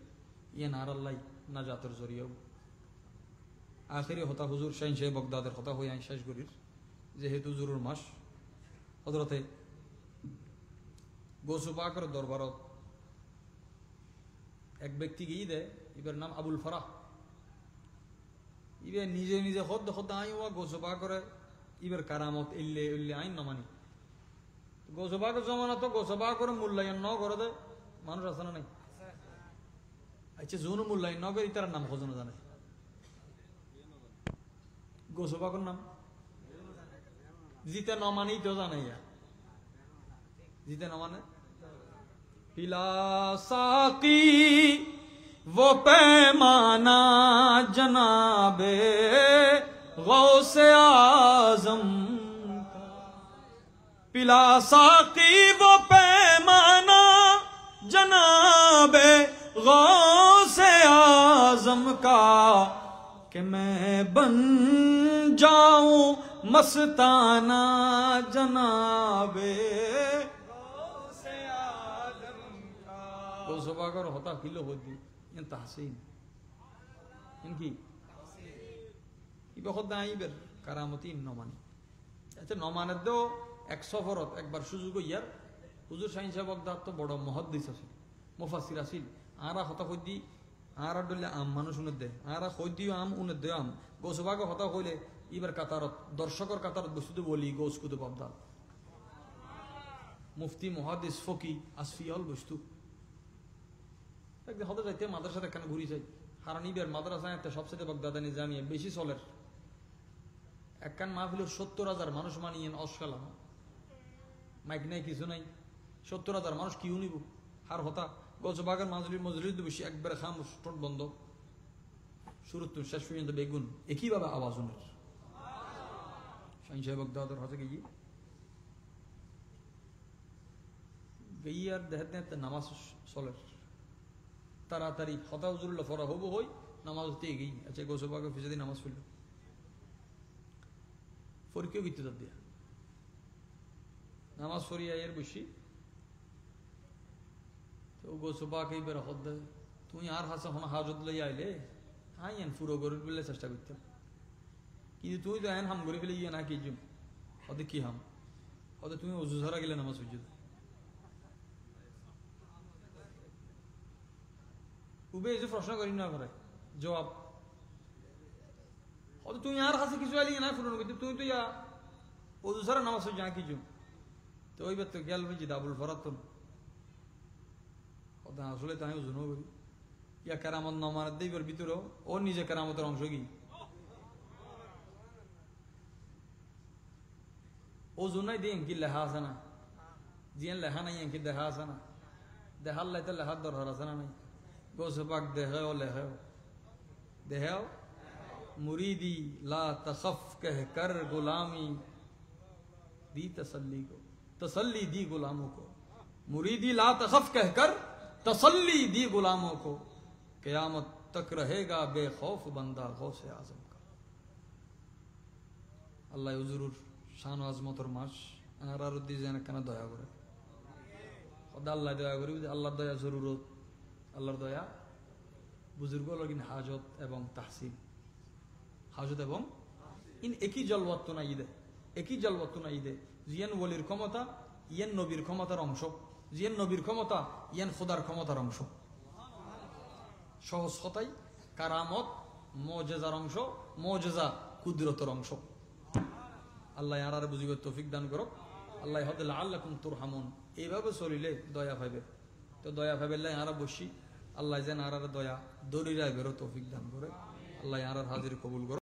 ইয়ান আর আল্লাহ না জাতর জরিয়াও আখেরি হতা হুজুর শাহিন সাহেব বগদাদের হতা হয়ে আই শেষ করির যেহেতু জরুর মাস হজরতে গৌসু পাকের দরবারত এক ব্যক্তি গিয়ে দেয়, এবার নাম আবুল ফরাহ। ইবে নিজে নিজে খদ্দ খদ্দ আই ওয়া গোসবা করে, ইবার কারামত ইল্লে ইল্লে আইন ন মানি। গোসবা করে জমানা তো গোসবা করে মূল্যায়ন ন করে দেয় মানুষ আছে না নাই? আচ্ছা যোন মূল্যায়ন ন করে তার নাম খোঁজনো জানে গোসবা করে নাম জিতে ন মানি তো জানে, জিতে ন মানে পিলা সাকি वो पैमाना जनाबे गौसे आजम का, पिला साकी वो पैमाना जनाबे गौसे आजम का, कि मैं बन जाऊं मस्ताना जनाबे गौसे आजम का। गोसबा कर होता किलो होती তাহসিন কি ইবা খোদা আইবের কারামতি নমানি। আচ্ছা নমানের দেও এক সফরত একবার সুযোগ ইয়ার হুজুর সাইন সাহেব বগদাদ তো বড় মুহাদ্দিস আছে, মুফাসসির আছিল। আরা হতা কইদি আরা ডলে আম মানুষ উনে দে, আরা কইদিও আম উনে দে আম গোসবাগে হতা কইলে ইবার কাতারত দর্শকর কাতারত বস্তুতে বলি গোস কুদু বগদাদ মুফতি মুহাদ্দিস ফকি আসফিয়াল বস্তু একদিন হতে যাইতে মাদ্রাসা একখানে ঘুরি যাই, কারণ ইবের মাদ্রাসা একটা সবচেয়ে বাগদাদা নিজামিয়া বেশি চলের। একখান মাহফিল 70,000 মানুষ মানিয়েন অসকালাম, মাইক নাই কিছু নাই, 70,000 মানুষ কিউ নিব। আর হতা গজবাগের মজলিস বেশি একবারে খাম ঠোঁট বন্ধ, শুরু তো শেষ পর্যন্ত বেগুন একইভাবে আওয়াজ উনের সাইন সাহেব বাগদাদের হতে গিয়ে আর দেখতে নামাজ চলের তাড়াতাড়ি হতা হুজুরুল্লাহ ফরা হবো হই নামাজ হতে এগিয়ে আচ্ছা গোসবাগে ফিসে দিয়ে নামাজ ফেলল ফরিকেও গিতে তার দিয়া নামাজ ফরিয়া এর বসি তো গোসবাকে বের হদ দেয় তুমি আর হাসা হন হাজত লই আইলে হাই এন ফুরো গরু বলে চেষ্টা করতাম, কিন্তু তুই তো এন হাম করে ফেলে ইয়ে না কি জুম হতে কি হাম হতে তুমি অজু ছাড়া গেলে নামাজ হইজ উবে এসে প্রশ্ন করি না করে জবাব হয়তো তুমি আর কাছে কিছু আলি না ফুরন করতে তুমি তো ইয়া ওজু ছাড়া নামাজ হইজ না কি জুম তো ওইবার তো গেল বুঝি ডাবল ফরাত তো আসলে তাই ওজু ন করি ইয়া কেরামত নমার দেবার ভিতরেও ও নিজে কেরামতের অংশ কি ওজু নাই দিয়ে কি লেখা আছে না জিয়ান লেখা নাই কি দেখা আছে না দেখার লাইতে লেখার দরকার আছে না নাই গোসবাক দেহেও লেহেও দেহেও मुरीदी ला तखफ कह कर गुलामी दी तसल्ली को तसल्ली दी गुलामों को मुरीदी ला तखफ कह कर तसल्ली दी गुलामों को क़यामत तक रहेगा बेखौफ बंदा गौसे आजम का। अल्लाह हुजूर शान आजमतर मास आरारुद्दी जेन केना दया करे खुदा अल्लाह दया करी अल्लाहर दया जरूरत আল্লাহর দয়া বুজুর্গ লগিন হাজত এবং তাহসিন হাজত এবং ইন একই জলওয়াত না ঈদে একই জলওয়াত না ঈদে জিয়ান ওলির ক্ষমতা ইয়ান নবীর ক্ষমতার অংশ জিয়ান নবীর ক্ষমতা ইয়ান খোদার ক্ষমতার অংশ সহজ কথাই কারামত মুজিজার অংশ মুজিজা কুদরতের অংশ। আল্লাহ আর বুঝিবার তৌফিক দান করুক। আল্লাহ হদ লাআল্লাকুম তুরহামুন এইভাবে চলিলে দয়া পাইবে তো দয়া পাইবে আর বসি আল্লাহ যেন আর দয়া দরিরা বেরো তৌফিক দান করে। আল্লাহ আর হাজির কবুল করে।